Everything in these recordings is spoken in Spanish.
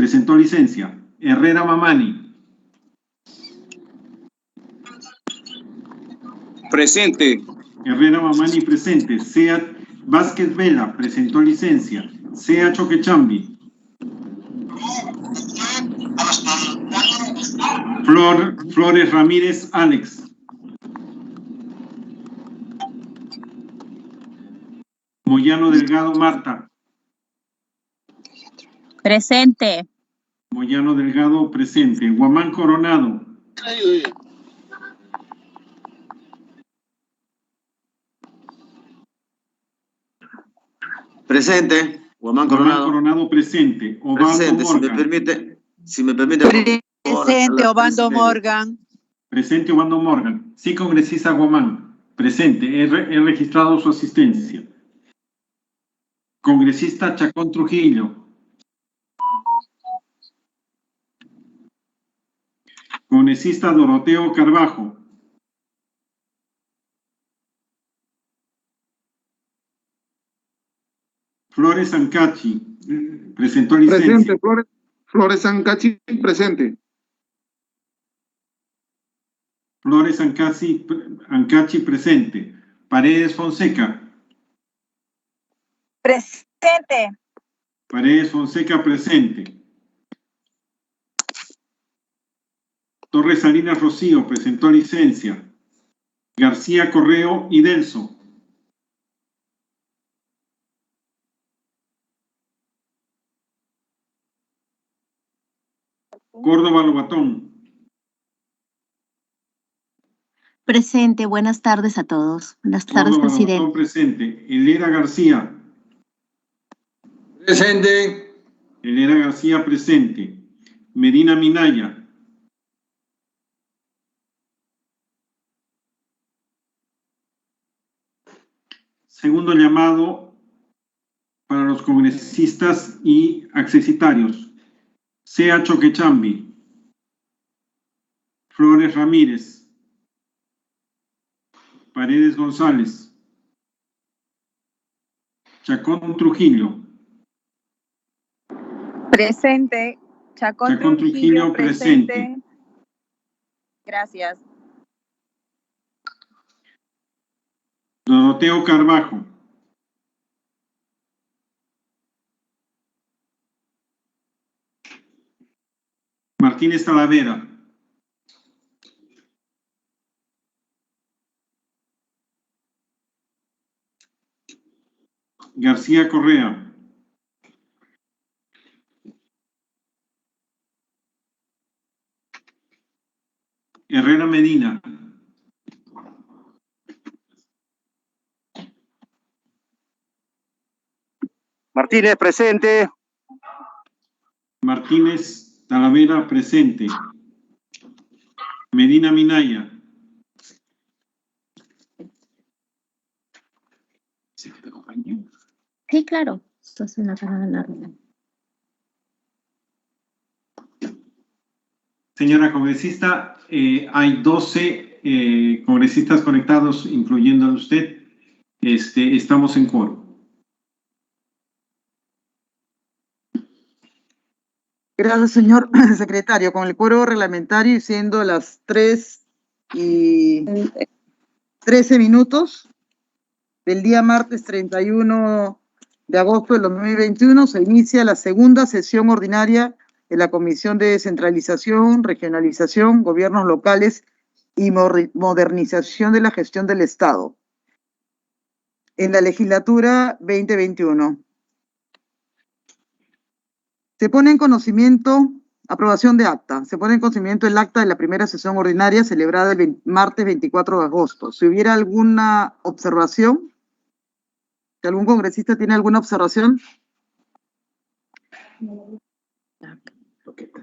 Presentó licencia. Herrera Mamani. Presente. Herrera Mamani presente. Sea Vázquez Vela presentó licencia. Sea Choquechambi. Flores Ramírez Alex. Moyano Delgado Marta. Presente. Moyano Delgado presente. Guamán Coronado. Presente. Guamán Coronado. Coronado presente. Obando Presente, Morgan. si me permite. Presente, Obando Morgan. Presente, Obando Morgan. Sí, congresista Guamán. Presente. He registrado su asistencia. Congresista Chacón Trujillo. Congresista Doroteo Carbajo. Flores Ancachi. Presentó licencia. Presente, Flores Ancachi, presente. Flores Ancachi presente. Paredes Fonseca. Presente. Paredes Fonseca presente. Torres Salinas Rocío presentó licencia. García Correo y Delso. Córdoba Lobatón. Presente, buenas tardes a todos. Buenas tardes, Córdoba presidente. Lobatón presente. Helera García. Presente. Helera García presente. Medina Minaya. Segundo llamado para los congresistas y accesitarios. Sea Choquechambi. Flores Ramírez. Paredes González. Chacón Trujillo. Presente. Chacón Trujillo presente. Gracias. Doroteo Carbajo. Martínez Talavera. García Correa. Herrera Medina. Martínez, presente. Martínez Talavera presente. Medina Minaya. Sí, claro. Esto es una reunión. Señora congresista, hay 12 congresistas conectados, incluyendo a usted. Estamos en quórum. Gracias, señor secretario. Con el quórum reglamentario y siendo las 3:13 del día martes 31 de agosto del 2021, se inicia la segunda sesión ordinaria de la Comisión de Descentralización, Regionalización, Gobiernos Locales y Modernización de la Gestión del Estado en la legislatura 2021. Se pone en conocimiento, aprobación de acta, se pone en conocimiento el acta de la primera sesión ordinaria celebrada el martes 24 de agosto. Si hubiera alguna observación, si algún congresista tiene alguna observación,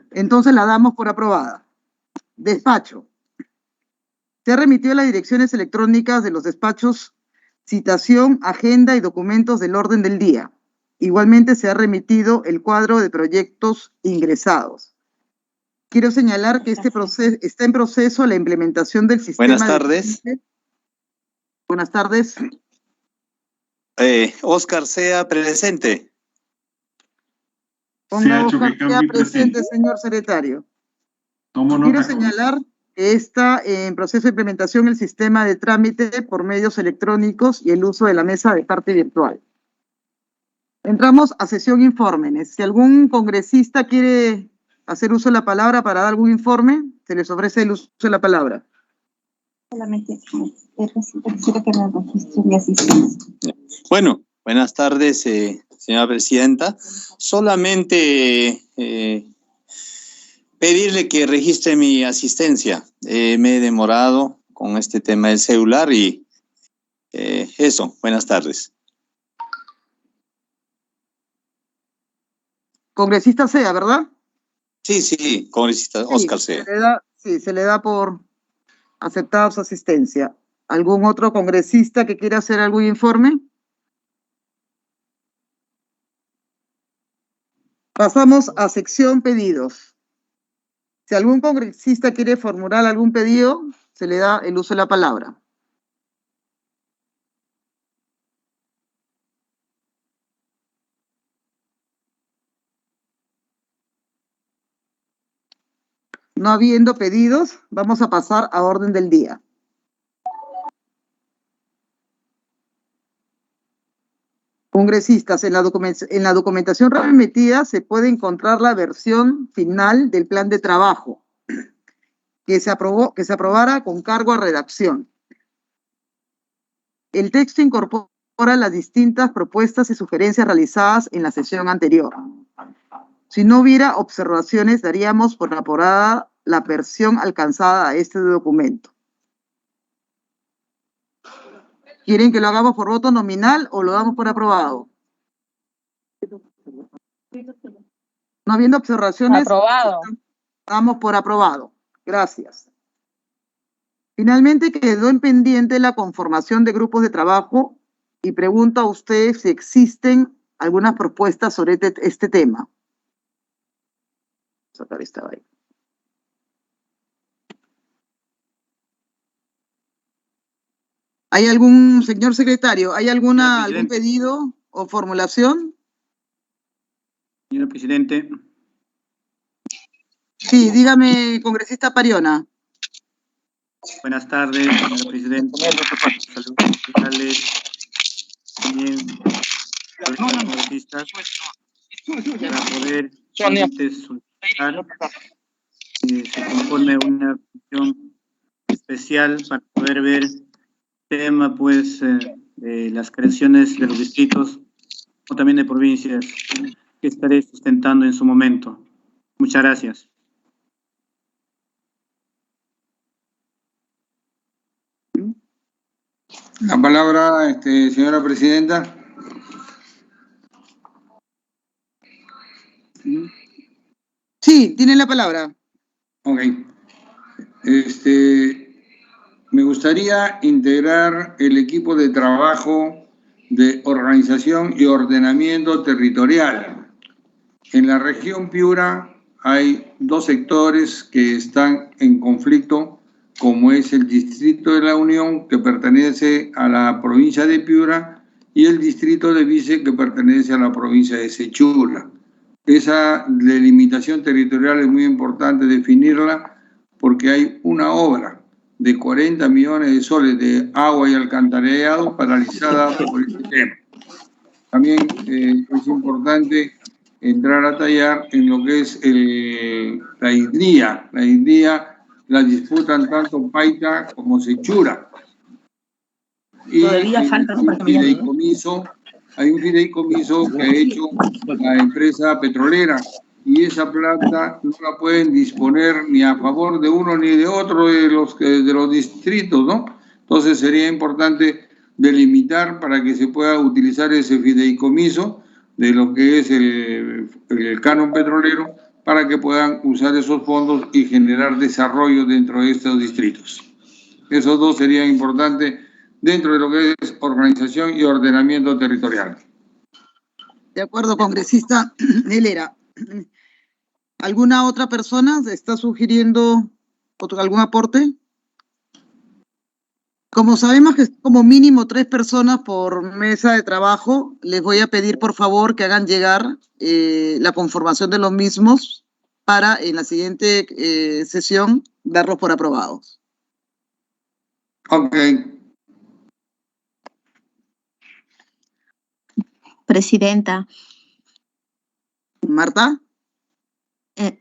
entonces la damos por aprobada. Despacho. Se ha remitido a las direcciones electrónicas de los despachos citación, agenda y documentos del orden del día. Igualmente se ha remitido el cuadro de proyectos ingresados. Quiero señalar que está en proceso la implementación del sistema. Buenas tardes. Buenas tardes. Oscar Sea presente. Ponga Sea Oscar Choquecambi Sea presente, presente. señor secretario. Tomo Quiero nota. señalar que está en proceso de implementación el sistema de trámite por medios electrónicos y el uso de la mesa de parte virtual. Entramos a sesión informes. Si algún congresista quiere hacer uso de la palabra para dar algún informe, se les ofrece el uso de la palabra. Solamente quisiera que me registre mi asistencia. Bueno, buenas tardes, señora presidenta. Solamente pedirle que registre mi asistencia. Me he demorado con este tema del celular y eso. Buenas tardes. Congresista Sea, ¿verdad? Sí, congresista Oscar Sea. Se le da por aceptada su asistencia. ¿Algún otro congresista que quiera hacer algún informe? Pasamos a sección pedidos. Si algún congresista quiere formular algún pedido, se le da el uso de la palabra. No habiendo pedidos, vamos a pasar a orden del día. Congresistas, en la documentación remitida se puede encontrar la versión final del plan de trabajo que se aprobara con cargo a redacción. El texto incorpora las distintas propuestas y sugerencias realizadas en la sesión anterior. Si no hubiera observaciones, daríamos por aprobada la versión alcanzada a este documento. ¿Quieren que lo hagamos por voto nominal o lo damos por aprobado? No habiendo observaciones, Aprobado. damos por aprobado. Gracias. Finalmente quedó en pendiente la conformación de grupos de trabajo y pregunto a usted si existen algunas propuestas sobre este tema. Sacar esta ahí. ¿Hay algún, señor secretario, hay algún pedido o formulación? Señor presidente, Sí, dígame, congresista Pariona. buenas tardes, señor presidente. Saludos fiscales, también a los congresistas, para poder solicitar que se conforme una comisión especial para poder ver el tema, pues, de las creaciones de los distritos o también de provincias que estaré sustentando en su momento. Muchas gracias. La palabra, señora presidenta. Sí, tiene la palabra. Ok. Me gustaría integrar el equipo de trabajo de organización y ordenamiento territorial. En la región Piura hay dos sectores que están en conflicto, como es el Distrito de la Unión, que pertenece a la provincia de Piura, y el Distrito de Vice, que pertenece a la provincia de Sechura. Esa delimitación territorial es muy importante definirla porque hay una obra de 40 millones de soles de agua y alcantarillado paralizada por este tema. También es importante entrar a tallar en lo que es la IDRIA. La IDRIA la disputan tanto Paita como Sechura. Y Todavía falta un fideicomiso, hay un fideicomiso que ha hecho la empresa petrolera y esa plata no la pueden disponer ni a favor de uno ni de otro de los distritos, ¿no? Entonces sería importante delimitar para que se pueda utilizar ese fideicomiso de lo que es el canon petrolero para que puedan usar esos fondos y generar desarrollo dentro de estos distritos. Esos dos serían importantes dentro de lo que es organización y ordenamiento territorial. De acuerdo, congresista Helera. ¿Alguna otra persona está sugiriendo algún aporte? Como sabemos que es como mínimo 3 personas por mesa de trabajo, les voy a pedir por favor que hagan llegar la conformación de los mismos para en la siguiente sesión darlos por aprobados. Ok. Presidenta, Marta.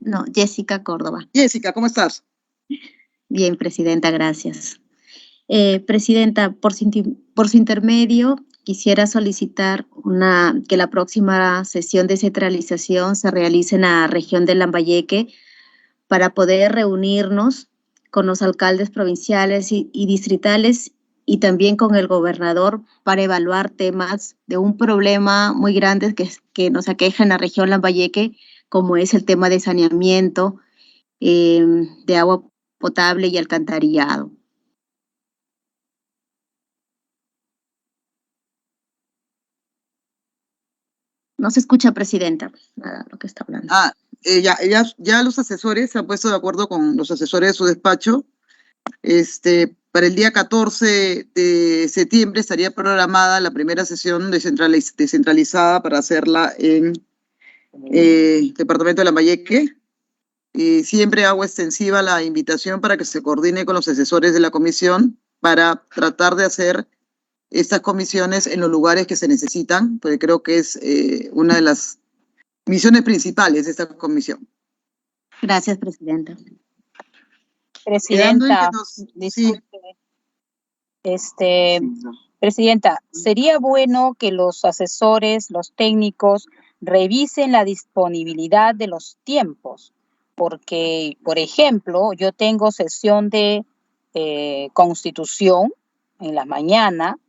no, Jessica Córdoba. Jessica, ¿cómo estás? Bien, Presidenta, gracias. Presidenta, por su intermedio, quisiera solicitar que la próxima sesión de centralización se realice en la región de Lambayeque para poder reunirnos con los alcaldes provinciales y distritales y también con el gobernador para evaluar temas de un problema muy grande que nos aqueja en la región Lambayeque, como es el tema de saneamiento, de agua potable y alcantarillado. No se escucha, Presidenta, nada lo que está hablando. Ya los asesores se han puesto de acuerdo con los asesores de su despacho. Para el día 14 de septiembre estaría programada la primera sesión descentralizada para hacerla en Departamento de Lambayeque. Siempre hago extensiva la invitación para que se coordine con los asesores de la comisión para tratar de hacer estas comisiones en los lugares que se necesitan, porque creo que es una de las misiones principales de esta comisión. Gracias, Presidenta. Presidenta, disculpe. Presidenta, sería bueno que los asesores, los técnicos, revisen la disponibilidad de los tiempos, porque, por ejemplo, yo tengo sesión de constitución en la mañana,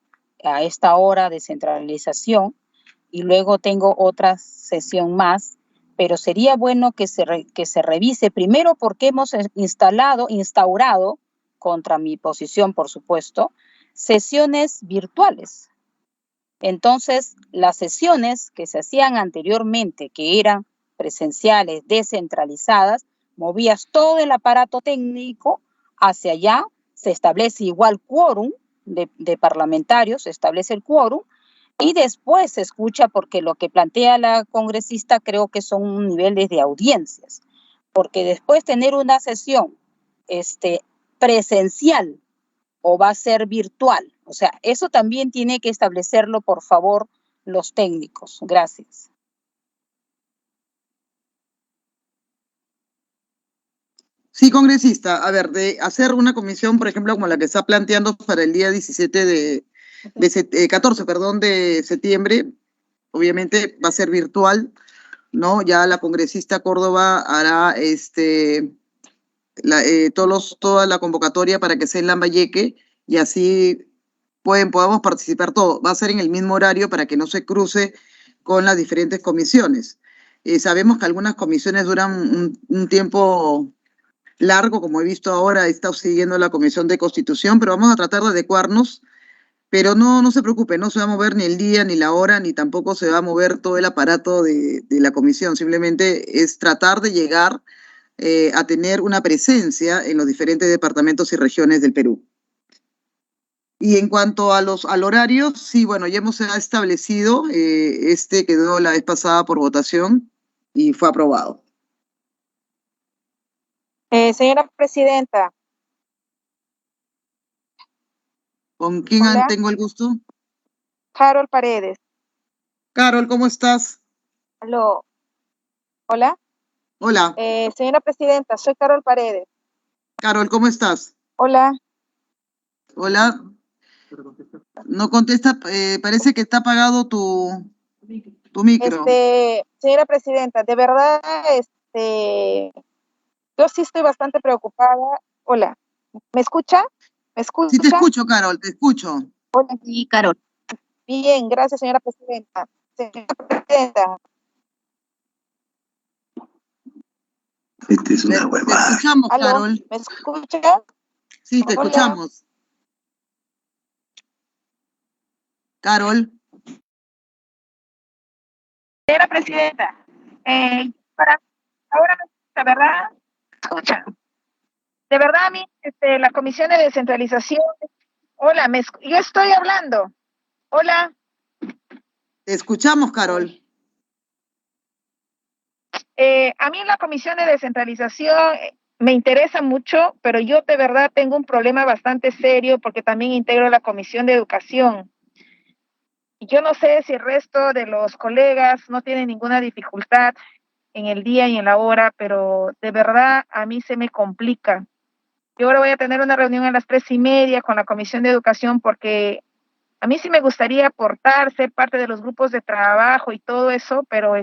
a esta hora de centralización, y luego tengo otra sesión más, pero sería bueno que se revise primero porque hemos instaurado, contra mi posición, por supuesto, sesiones virtuales. Entonces, las sesiones que se hacían anteriormente, que eran presenciales, descentralizadas, movías todo el aparato técnico hacia allá, se establece igual quórum de parlamentarios, se establece el quórum, y después se escucha, porque lo que plantea la congresista creo que son niveles de audiencias, porque después tener una sesión presencial o va a ser virtual, o sea, eso también tiene que establecerlo, por favor, los técnicos. Gracias. Sí, congresista. A ver, de hacer una comisión, por ejemplo, como la que está planteando para el día 14, de septiembre, obviamente va a ser virtual, ¿no? Ya la congresista Córdoba hará toda la convocatoria para que sea en Lambayeque y así podamos participar todos. Va a ser en el mismo horario para que no se cruce con las diferentes comisiones. Sabemos que algunas comisiones duran un tiempo largo, como he visto ahora, he estado siguiendo la Comisión de Constitución, pero vamos a tratar de adecuarnos, pero no se preocupe, no se va a mover ni el día, ni la hora, ni tampoco se va a mover todo el aparato de la comisión, simplemente es tratar de llegar a tener una presencia en los diferentes departamentos y regiones del Perú. Y en cuanto al horario, sí, bueno, ya hemos establecido, quedó la vez pasada por votación y fue aprobado. Señora Presidenta. ¿Con quién tengo el gusto? Carol Paredes. Carol, ¿cómo estás? Aló. Hola. Hola. Señora Presidenta, soy Carol Paredes. Carol, ¿cómo estás? Hola. Hola. No contesta, parece que está apagado tu micro. Señora Presidenta, de verdad, yo sí estoy bastante preocupada. Hola, ¿me escucha? ¿Me escucha? Sí, te escucho, Carol, te escucho. Hola, sí, Carol. Bien, gracias, señora Presidenta. Señora Presidenta. Esta es una huevada. Te escuchamos, ¿Aló? Carol. ¿Me escucha? Sí, te escuchamos. Carol. Señora Presidenta, ahora, la verdad, escucha, de verdad a mí, la Comisión de Descentralización Hola, yo estoy hablando. Hola. Te escuchamos, Carol. A mí la comisión de descentralización me interesa mucho, pero yo de verdad tengo un problema bastante serio porque también integro la comisión de educación. Y yo no sé si el resto de los colegas no tienen ninguna dificultad en el día y en la hora, pero de verdad a mí se me complica. Yo ahora voy a tener una reunión a las 3:30 con la comisión de educación porque a mí sí me gustaría aportar, ser parte de los grupos de trabajo y todo eso, pero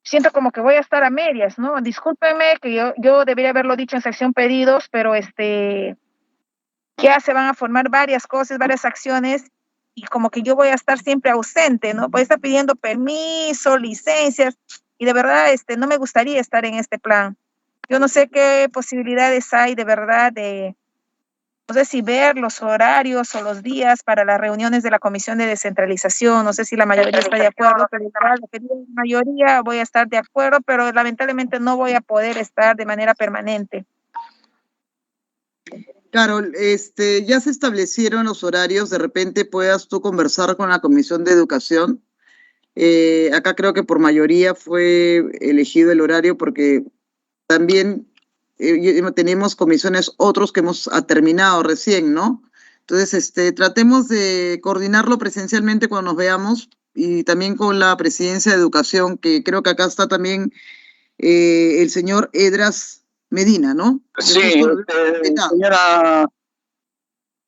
siento como que voy a estar a medias, ¿no? Discúlpeme que yo debería haberlo dicho en sección pedidos, pero ya se van a formar varias cosas, varias acciones, y como que yo voy a estar siempre ausente, ¿no? Voy a estar pidiendo permiso, licencias, y de verdad no me gustaría estar en este plan. Yo no sé qué posibilidades hay de verdad no sé si ver los horarios o los días para las reuniones de la Comisión de Descentralización, no sé si la mayoría está de acuerdo, pero igual lo que diga la mayoría voy a estar de acuerdo, pero lamentablemente no voy a poder estar de manera permanente. Carol, ya se establecieron los horarios, de repente puedas tú conversar con la Comisión de Educación. Acá creo que por mayoría fue elegido el horario porque también tenemos comisiones, otros que hemos terminado recién, ¿no? Entonces, tratemos de coordinarlo presencialmente cuando nos veamos y también con la Presidencia de Educación, que creo que acá está también el señor Edras Medina, ¿no? Sí, señora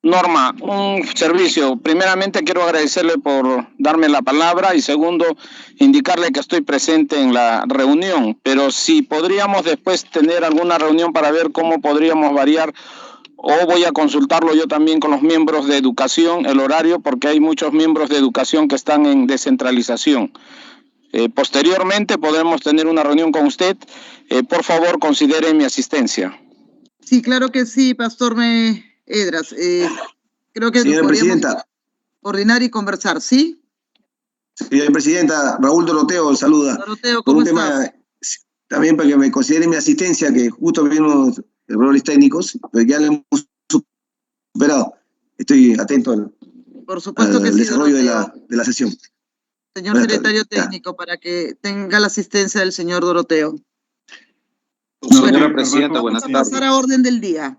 Norma, un servicio. Primeramente quiero agradecerle por darme la palabra y segundo, indicarle que estoy presente en la reunión, pero si podríamos después tener alguna reunión para ver cómo podríamos variar o voy a consultarlo yo también con los miembros de educación, el horario, porque hay muchos miembros de educación que están en descentralización. Posteriormente podremos tener una reunión con usted. Por favor, considere mi asistencia. Sí, claro que sí, Pastor Edras. Creo que señora presidenta, coordinar y conversar, ¿sí? Señora presidenta, Raúl Doroteo saluda. Doroteo, por ¿cómo un estás? tema, también para que me considere mi asistencia, que justo vimos errores técnicos, pero ya lo hemos superado. Estoy atento al, Por supuesto que al sí, desarrollo Doroteo. de la sesión. Señor secretario técnico, para que tenga la asistencia del señor Doroteo. Señora presidenta, buenas tardes. Vamos a pasar a orden del día.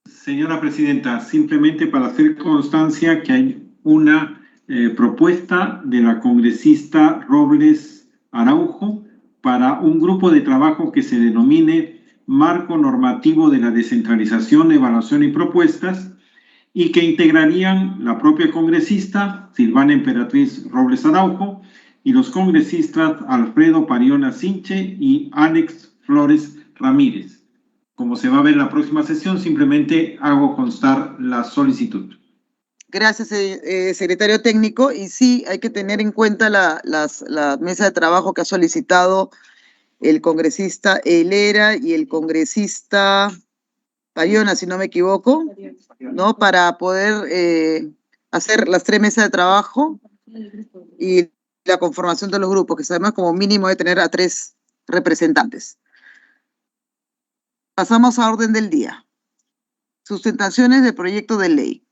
Señora presidenta, simplemente para hacer constancia que hay una propuesta de la congresista Robles Araujo para un grupo de trabajo que se denomine Marco Normativo de la Descentralización, Evaluación y Propuestas, y que integrarían la propia congresista Silvana Emperatriz Robles Araujo y los congresistas Alfredo Pariona Sinche y Alex Flores Ramírez. Como se va a ver en la próxima sesión, simplemente hago constar la solicitud. Gracias, secretario técnico. Y sí, hay que tener en cuenta la mesa de trabajo que ha solicitado el congresista Helera y el congresista Pariona, si no me equivoco, ¿no? Para poder hacer las 3 mesas de trabajo y la conformación de los grupos, que sabemos como mínimo de tener a 3 representantes. Pasamos a orden del día. Sustentaciones del proyecto de ley.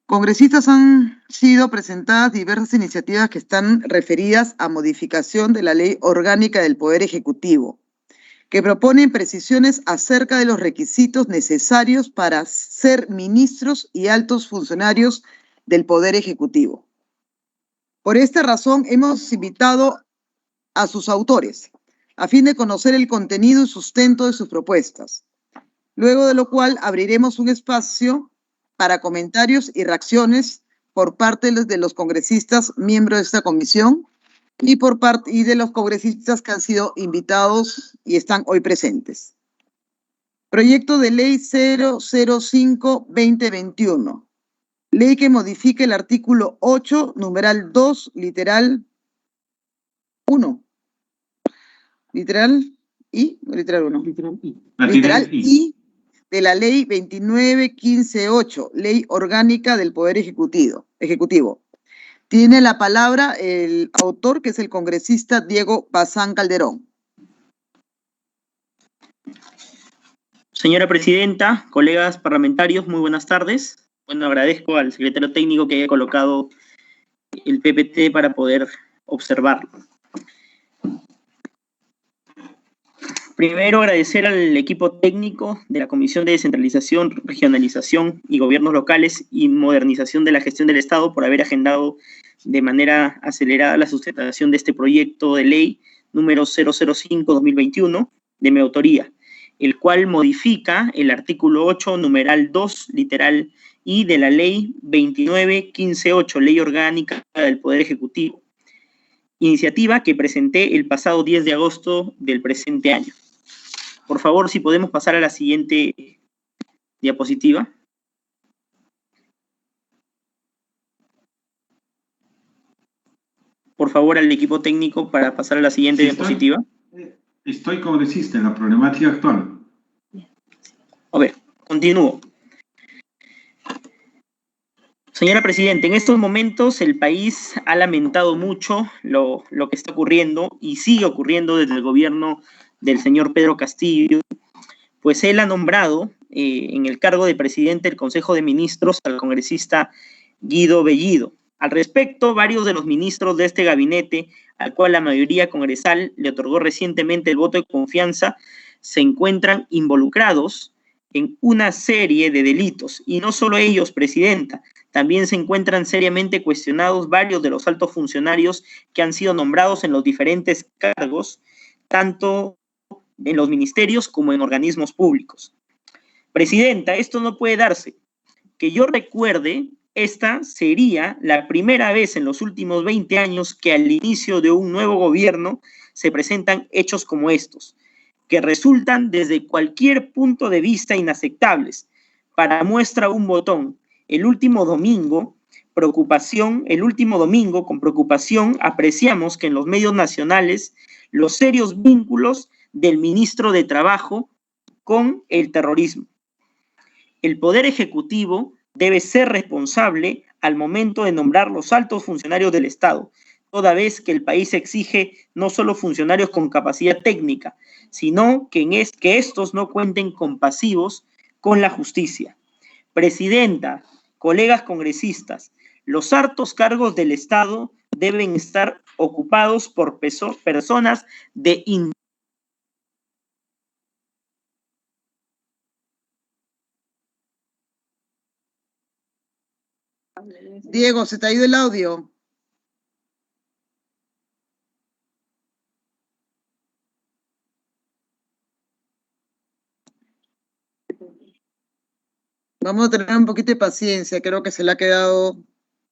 Congresistas han sido presentadas diversas iniciativas que están referidas a modificación de la Ley Orgánica del Poder Ejecutivo, que proponen precisiones acerca de los requisitos necesarios para ser ministros y altos funcionarios del Poder Ejecutivo. Por esta razón, hemos invitado a sus autores, a fin de conocer el contenido y sustento de sus propuestas, luego de lo cual abriremos un espacio para comentarios y reacciones por parte de los congresistas miembros de esta comisión y por parte de los congresistas que han sido invitados y están hoy presentes. Proyecto de Ley 005-2021. Ley que modifica el artículo 8, numeral 2, literal 1. Literal I, literal 1. Literal I de la Ley 29.15.8, Ley Orgánica del Poder Ejecutivo. Tiene la palabra el autor, que es el congresista Diego Bazán Calderón. Señora Presidenta, colegas parlamentarios, muy buenas tardes. Bueno, agradezco al secretario técnico que haya colocado el PPT para poder observarlo. Primero, agradecer al equipo técnico de la Comisión de Descentralización, Regionalización y Gobiernos Locales y Modernización de la Gestión del Estado por haber agendado de manera acelerada la sustentación de este proyecto de ley número 005-2021 de mi autoría, el cual modifica el artículo 8, numeral 2, literal I de la ley 29.15.8, Ley Orgánica del Poder Ejecutivo, iniciativa que presenté el pasado 10 de agosto del presente año. Por favor, si podemos pasar a la siguiente diapositiva. Por favor, al equipo técnico para pasar a la siguiente diapositiva. Estoy congresista en la problemática actual. A ver, continúo. Señora Presidenta, en estos momentos el país ha lamentado mucho lo que está ocurriendo y sigue ocurriendo desde el gobierno del señor Pedro Castillo, pues él ha nombrado en el cargo de presidente del Consejo de Ministros al congresista Guido Bellido. Al respecto, varios de los ministros de este gabinete, al cual la mayoría congresal le otorgó recientemente el voto de confianza, se encuentran involucrados en una serie de delitos. Y no solo ellos, Presidenta, también se encuentran seriamente cuestionados varios de los altos funcionarios que han sido nombrados en los diferentes cargos, tanto en los ministerios como en organismos públicos. Presidenta, esto no puede darse. Que yo recuerde, esta sería la primera vez en los últimos 20 años que al inicio de un nuevo gobierno se presentan hechos como estos, que resultan desde cualquier punto de vista inaceptables. Para muestra un botón, el último domingo, con preocupación, apreciamos que en los medios nacionales los serios vínculos del ministro de Trabajo con el terrorismo. El Poder Ejecutivo debe ser responsable al momento de nombrar los altos funcionarios del Estado, toda vez que el país exige no solo funcionarios con capacidad técnica, sino que estos no cuenten con pasivos con la justicia. Presidenta, colegas congresistas, los altos cargos del Estado deben estar ocupados por personas de Diego, se te ha ido el audio. Vamos a tener un poquito de paciencia, creo que se le ha quedado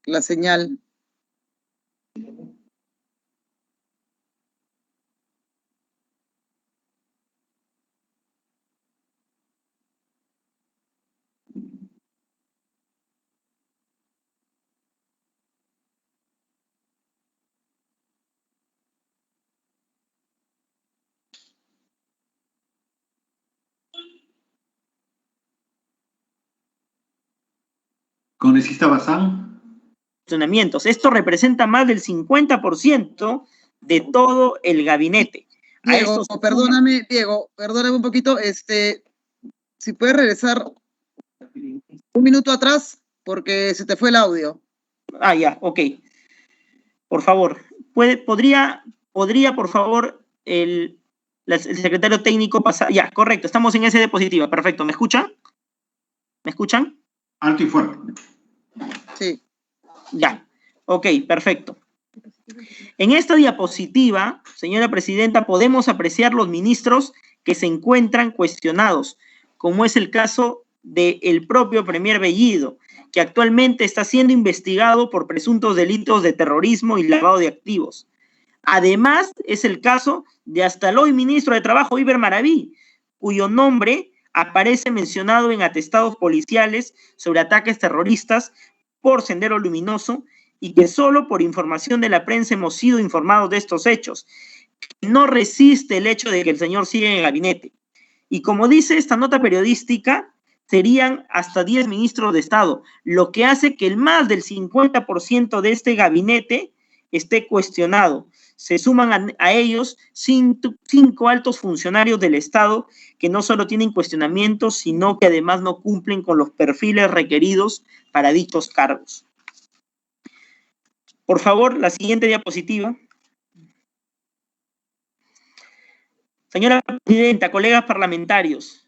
la señal. Congresista Bazán. Esto representa más del 50% de todo el gabinete. Diego, perdóname un poquito, si puedes regresar un minuto atrás, porque se te fue el audio. Ah, ya, ok. Por favor, ¿podría por favor, el secretario técnico pasar? Ya, correcto, estamos en esa diapositiva, perfecto. ¿Me escuchan? ¿Me escuchan? Alto y fuerte. Sí. Ya, ok, perfecto. En esta diapositiva, señora Presidenta, podemos apreciar los ministros que se encuentran cuestionados, como es el caso del propio Premier Bellido, que actualmente está siendo investigado por presuntos delitos de terrorismo y lavado de activos. Además, es el caso de hasta el hoy ministro de Trabajo, Iber Maraví, cuyo nombre aparece mencionado en atestados policiales sobre ataques terroristas por Sendero Luminoso y que solo por información de la prensa hemos sido informados de estos hechos. No resiste el hecho de que el señor siga en el gabinete. Y como dice esta nota periodística, serían hasta 10 ministros de Estado, lo que hace que el más del 50% de este gabinete esté cuestionado. se suman a ellos 5 altos funcionarios del Estado que no solo tienen cuestionamientos, sino que además no cumplen con los perfiles requeridos para dichos cargos. Por favor, la siguiente diapositiva. Señora Presidenta, colegas parlamentarios,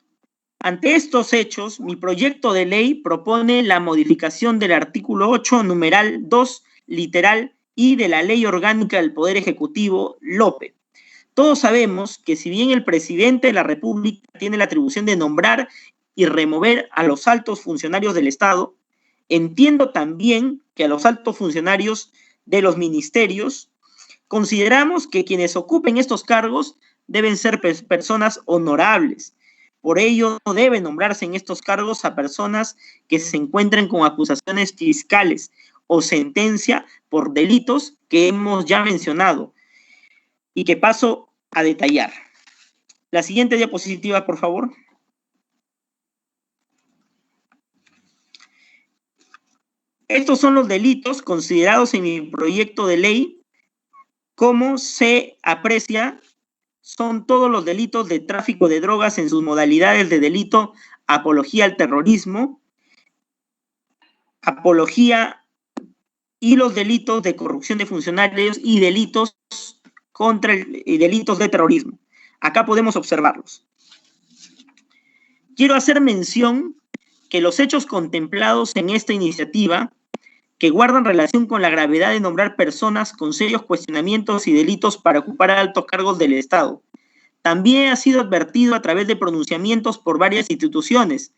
ante estos hechos, mi proyecto de ley propone la modificación del artículo 8, numeral 2, literal I de la Ley Orgánica del Poder Ejecutivo, LOPE. Todos sabemos que si bien el presidente de la República tiene la atribución de nombrar y remover a los altos funcionarios del Estado, entiendo también que a los altos funcionarios de los ministerios, consideramos que quienes ocupen estos cargos deben ser personas honorables. Por ello, no debe nombrarse en estos cargos a personas que se encuentren con acusaciones fiscales o sentencia por delitos que hemos ya mencionado y que paso a detallar. La siguiente diapositiva, por favor. Estos son los delitos considerados en mi proyecto de ley. Como se aprecia, son todos los delitos de tráfico de drogas en sus modalidades de delito, apología al terrorismo, apología y los delitos de corrupción de funcionarios y delitos delitos de terrorismo. Acá podemos observarlos. Quiero hacer mención que los hechos contemplados en esta iniciativa, que guardan relación con la gravedad de nombrar personas con serios cuestionamientos y delitos para ocupar altos cargos del Estado, también ha sido advertido a través de pronunciamientos por varias instituciones.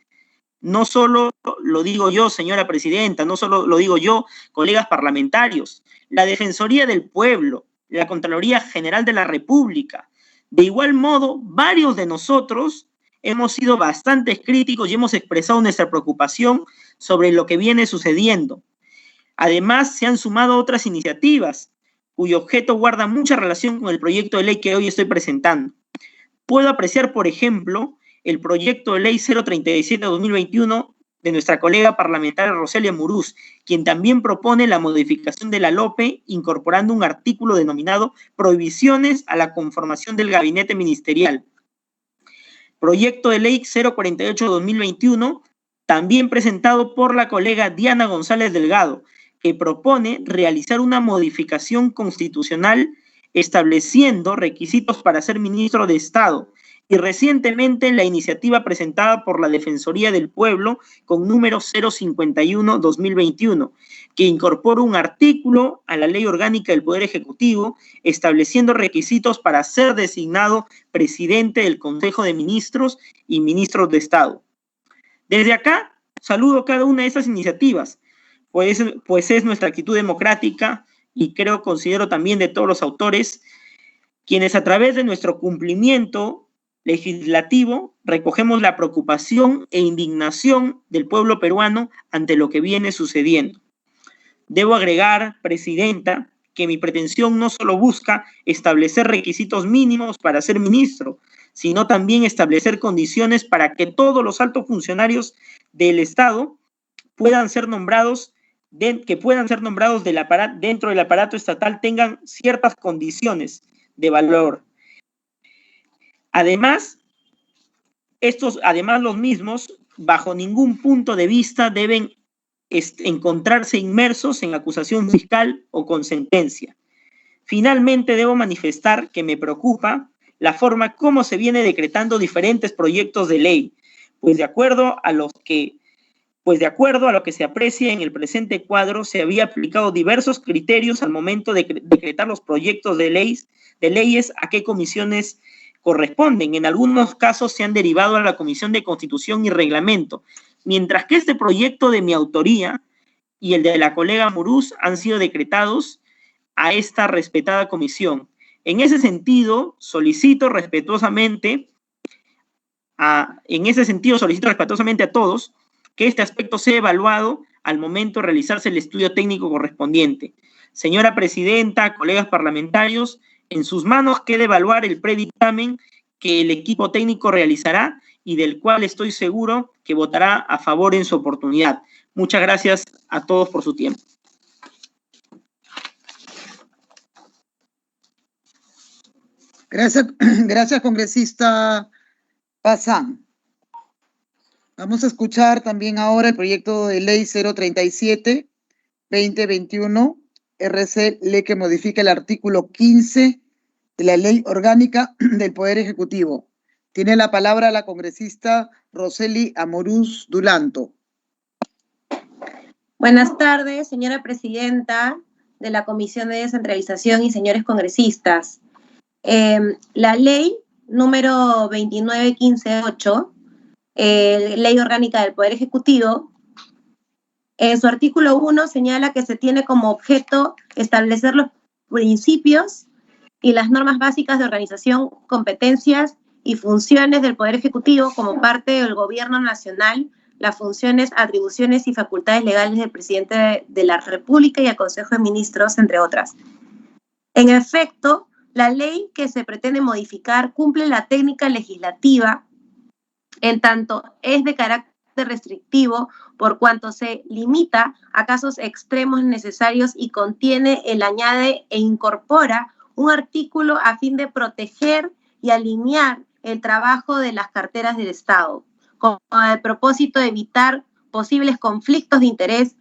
No solo lo digo yo, señora Presidenta, no solo lo digo yo, colegas parlamentarios, la Defensoría del Pueblo, la Contraloría General de la República. De igual modo, varios de nosotros hemos sido bastante críticos y hemos expresado nuestra preocupación sobre lo que viene sucediendo. Además, se han sumado otras iniciativas, cuyo objeto guarda mucha relación con el proyecto de ley que hoy estoy presentando. Puedo apreciar, por ejemplo, el proyecto de ley 037-2021 de nuestra colega parlamentaria Roselia Murús, quien también propone la modificación de la LOPE, incorporando un artículo denominado Prohibiciones a la conformación del gabinete ministerial. Proyecto de ley 048-2021, también presentado por la colega Diana González Delgado, que propone realizar una modificación constitucional estableciendo requisitos para ser ministro de Estado, y recientemente la iniciativa presentada por la Defensoría del Pueblo con número 051-2021, que incorpora un artículo a la Ley Orgánica del Poder Ejecutivo estableciendo requisitos para ser designado presidente del Consejo de Ministros y ministros de Estado. Desde acá, saludo cada una de estas iniciativas, pues es nuestra actitud democrática y considero también de todos los autores, quienes a través de nuestro cumplimiento legislativo recogemos la preocupación e indignación del pueblo peruano ante lo que viene sucediendo. Debo agregar, Presidenta, que mi pretensión no solo busca establecer requisitos mínimos para ser ministro, sino también establecer condiciones para que todos los altos funcionarios del Estado puedan ser nombrados dentro del aparato estatal, tengan ciertas condiciones de valor. Además, los mismos, bajo ningún punto de vista, deben encontrarse inmersos en acusación fiscal o con sentencia. Finalmente, debo manifestar que me preocupa la forma como se viene decretando diferentes proyectos de ley, pues de acuerdo a lo que se aprecia en el presente cuadro, se había aplicado diversos criterios al momento de decretar los proyectos de leyes a qué comisiones corresponden. En algunos casos se han derivado a la Comisión de Constitución y Reglamento, mientras que este proyecto de mi autoría y el de la colega Murús han sido decretados a esta respetada comisión. En ese sentido, solicito respetuosamente a todos que este aspecto sea evaluado al momento de realizarse el estudio técnico correspondiente. Señora Presidenta, colegas parlamentarios, en sus manos queda evaluar el predictamen que el equipo técnico realizará y del cual estoy seguro que votará a favor en su oportunidad. Muchas gracias a todos por su tiempo. Gracias, congresista Pazán. Vamos a escuchar también ahora el proyecto de ley 037-2021, RC, ley que modifica el artículo 15 de la Ley Orgánica del Poder Ejecutivo. Tiene la palabra la congresista Roseli Amorús Dulanto. Buenas tardes, señora presidenta de la Comisión de Descentralización y señores congresistas. La ley número 29158, Ley Orgánica del Poder Ejecutivo, en su artículo 1 señala que se tiene como objeto establecer los principios y las normas básicas de organización, competencias y funciones del Poder Ejecutivo como parte del Gobierno Nacional, las funciones, atribuciones y facultades legales del Presidente de la República y el Consejo de Ministros, entre otras. En efecto, la ley que se pretende modificar cumple la técnica legislativa en tanto es de carácter restrictivo por cuanto se limita a casos extremos necesarios y contiene, añade e incorpora un artículo a fin de proteger y alinear el trabajo de las carteras del Estado, con el propósito de evitar posibles conflictos de interés,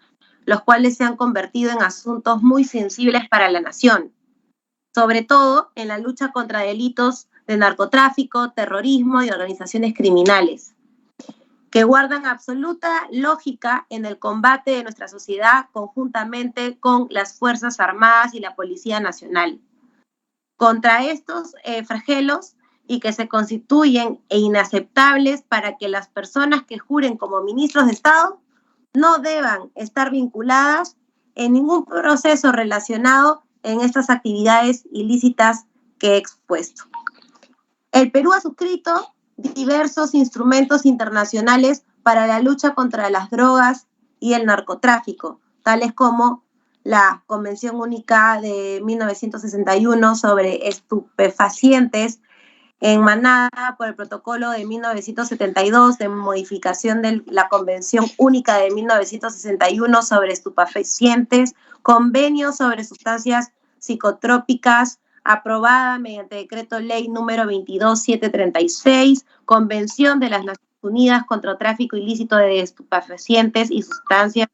los cuales se han convertido en asuntos muy sensibles para la nación, sobre todo en la lucha contra delitos de narcotráfico, terrorismo y organizaciones criminales, que guardan absoluta lógica en el combate de nuestra sociedad conjuntamente con las Fuerzas Armadas y la Policía Nacional. Contra estos flagelos y que se constituyen inaceptables para que las personas que juren como ministros de Estado no deban estar vinculadas en ningún proceso relacionado en estas actividades ilícitas que he expuesto. El Perú ha suscrito diversos instrumentos internacionales para la lucha contra las drogas y el narcotráfico, tales como la Convención Única de 1961 sobre estupefacientes, enmanada por el Protocolo de 1972 de modificación de la Convención Única de 1961 sobre estupefacientes, Convenio sobre sustancias psicotrópicas, aprobada mediante decreto ley número 22736, Convención de las Naciones Unidas contra el tráfico ilícito de estupefacientes y sustancias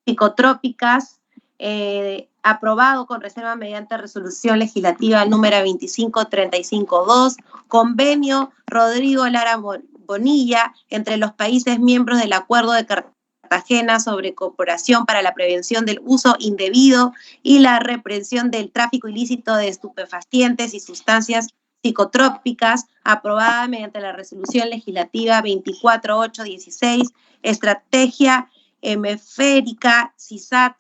psicotrópicas, aprobado con reserva mediante resolución legislativa número 25352, Convenio Rodrigo Lara Bonilla entre los países miembros del Acuerdo de Cartagena sobre cooperación para la prevención del uso indebido y la represión del tráfico ilícito de estupefacientes y sustancias psicotrópicas, aprobada mediante la resolución legislativa 24816, estrategia hemisférica CISAT,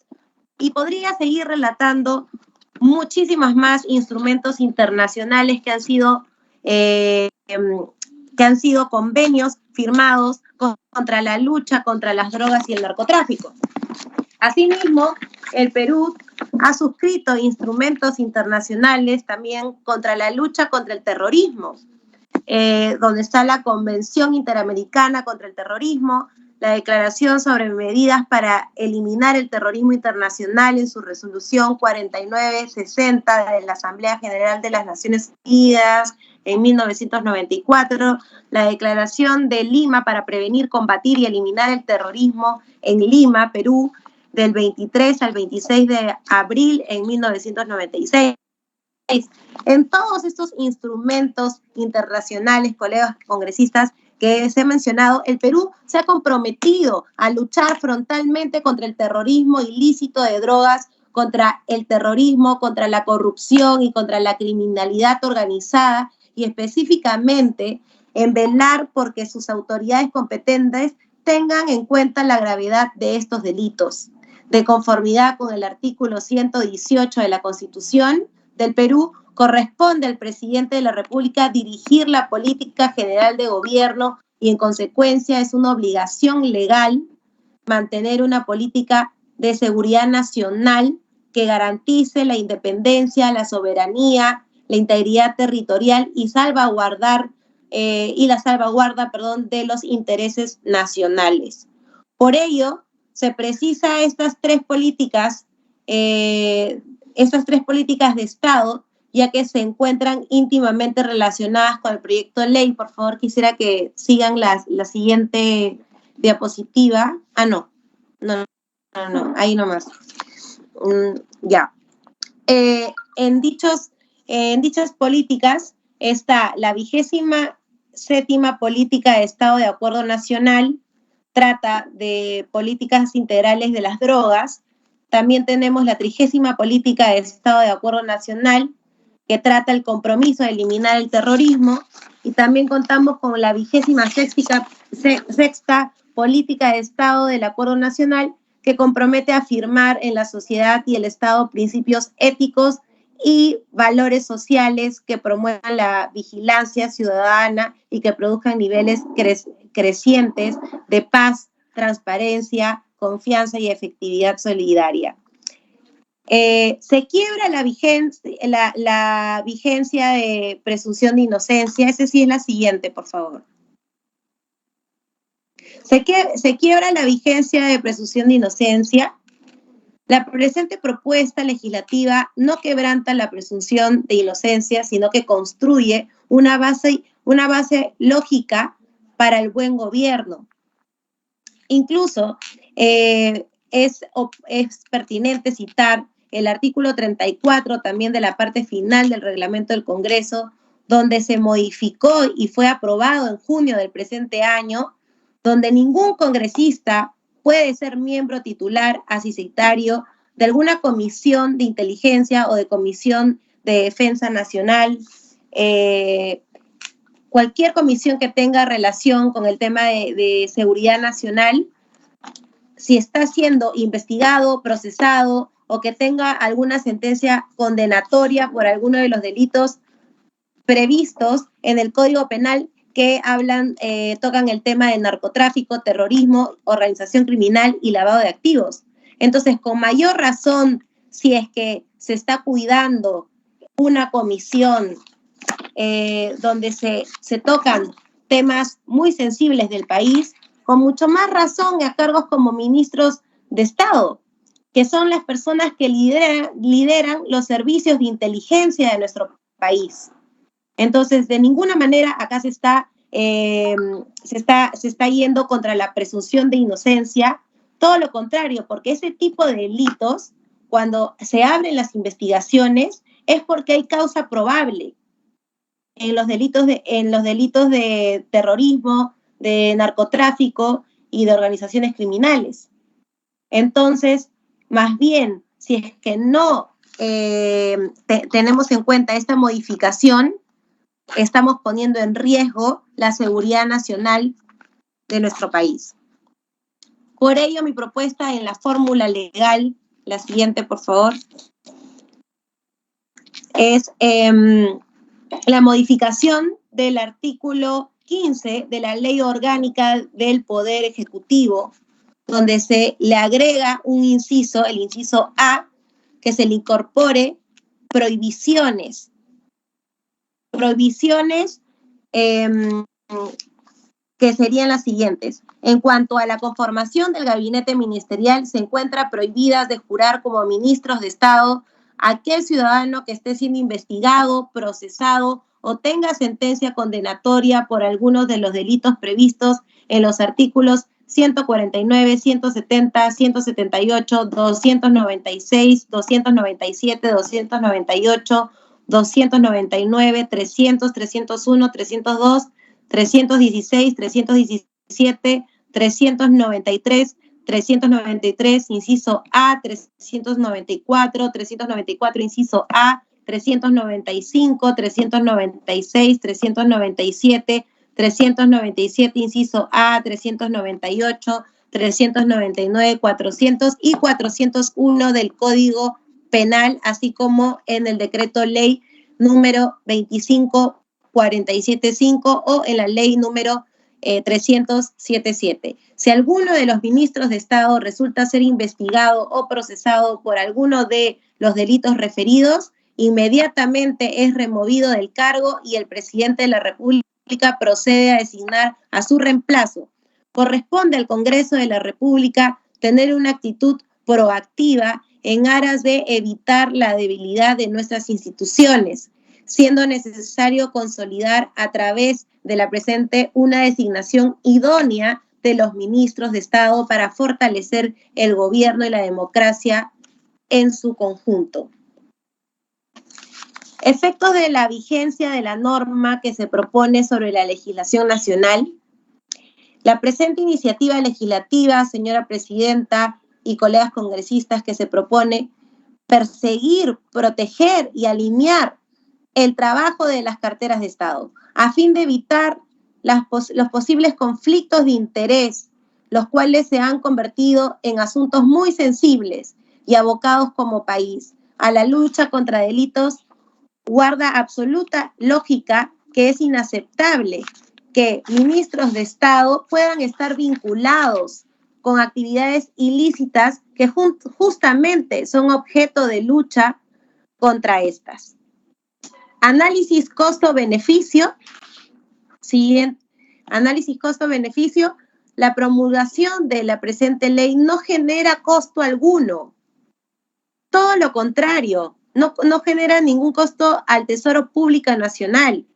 y podría seguir relatando muchísimos más instrumentos internacionales que han sido convenios firmados contra la lucha contra las drogas y el narcotráfico. Asimismo, el Perú ha suscrito instrumentos internacionales también contra la lucha contra el terrorismo, donde está la Convención Interamericana contra el Terrorismo, la Declaración sobre Medidas para Eliminar el Terrorismo Internacional en su resolución 4960 de la Asamblea General de las Naciones Unidas en 1994, la Declaración de Lima para prevenir, combatir y eliminar el terrorismo en Lima, Perú, del 23 al 26 de abril en 1996. En todos estos instrumentos internacionales, colegas congresistas, que se ha mencionado, el Perú se ha comprometido a luchar frontalmente contra el terrorismo ilícito de drogas, contra el terrorismo, contra la corrupción y contra la criminalidad organizada, y específicamente en velar porque sus autoridades competentes tengan en cuenta la gravedad de estos delitos. De conformidad con el artículo 118 de la Constitución del Perú, corresponde al presidente de la República dirigir la política general de gobierno y en consecuencia es una obligación legal mantener una política de seguridad nacional que garantice la independencia, la soberanía, la integridad territorial y la salvaguarda de los intereses nacionales. Por ello, se precisa estas tres políticas de Estado, ya que se encuentran íntimamente relacionadas con el proyecto de ley. Por favor, quisiera que sigan la siguiente diapositiva. Ah, no, ahí nomás. Ya. En dichas políticas está la 27ª Política de Estado de Acuerdo Nacional, trata de políticas integrales de las drogas. También tenemos la 30ª Política de Estado de Acuerdo Nacional, que trata el compromiso de eliminar el terrorismo, y también contamos con la 26ª Política de Estado del Acuerdo Nacional, que compromete a afirmar en la sociedad y el Estado principios éticos y valores sociales que promuevan la vigilancia ciudadana y que produzcan niveles crecientes de paz, transparencia, confianza y efectividad solidaria. Se quiebra la vigencia de presunción de inocencia. Ese sí es la siguiente, por favor. Se quiebra la vigencia de presunción de inocencia. La presente propuesta legislativa no quebranta la presunción de inocencia, sino que construye una base lógica para el buen gobierno. Incluso es pertinente citar el artículo 34 también de la parte final del reglamento del Congreso, donde se modificó y fue aprobado en junio del presente año, donde ningún congresista puede ser miembro titular asistentario de alguna comisión de inteligencia o de comisión de defensa nacional, cualquier comisión que tenga relación con el tema de seguridad nacional, si está siendo investigado, procesado o que tenga alguna sentencia condenatoria por alguno de los delitos previstos en el Código Penal que tocan el tema de narcotráfico, terrorismo, organización criminal y lavado de activos. Entonces, con mayor razón, si es que se está cuidando una comisión donde se tocan temas muy sensibles del país, con mucho más razón a cargos como ministros de Estado, que son las personas que lideran los servicios de inteligencia de nuestro país. Entonces, de ninguna manera acá se está yendo contra la presunción de inocencia, todo lo contrario, porque ese tipo de delitos, cuando se abren las investigaciones, es porque hay causa probable en los delitos de terrorismo, de narcotráfico y de organizaciones criminales. Entonces, más bien, si es que no tenemos en cuenta esta modificación, estamos poniendo en riesgo la seguridad nacional de nuestro país. Por ello, mi propuesta en la fórmula legal, la siguiente, por favor, es la modificación del artículo 15 de la Ley Orgánica del Poder Ejecutivo, donde se le agrega un inciso, el inciso A, que se le incorpore prohibiciones. Prohibiciones que serían las siguientes. En cuanto a la conformación del gabinete ministerial, se encuentra prohibidas de jurar como ministros de Estado aquel ciudadano que esté siendo investigado, procesado o tenga sentencia condenatoria por algunos de los delitos previstos en los artículos 149, 170, 178, 296, 297, 298, 299, 300, 301, 302, 316, 317, 393, 393, inciso A, 394, 394, inciso A, 395, 396, 397, 397, inciso A, 398, 399, 400 y 401 del Código Penal, así como en el decreto ley número 25475 o en la ley número 377. Si alguno de los ministros de Estado resulta ser investigado o procesado por alguno de los delitos referidos, inmediatamente es removido del cargo y el presidente de la República procede a designar a su reemplazo. Corresponde al Congreso de la República tener una actitud proactiva en aras de evitar la debilidad de nuestras instituciones, siendo necesario consolidar a través de la presente una designación idónea de los ministros de Estado para fortalecer el gobierno y la democracia en su conjunto. Efectos de la vigencia de la norma que se propone sobre la legislación nacional. La presente iniciativa legislativa, señora presidenta y colegas congresistas, que se propone perseguir, proteger y alinear el trabajo de las carteras de Estado, a fin de evitar los posibles conflictos de interés, los cuales se han convertido en asuntos muy sensibles y abocados como país a la lucha contra delitos, guarda absoluta lógica que es inaceptable que ministros de Estado puedan estar vinculados con actividades ilícitas que justamente son objeto de lucha contra estas. Análisis costo-beneficio. Siguiente. Análisis costo-beneficio. La promulgación de la presente ley no genera costo alguno. Todo lo contrario, no genera ningún costo al Tesoro Público Nacional.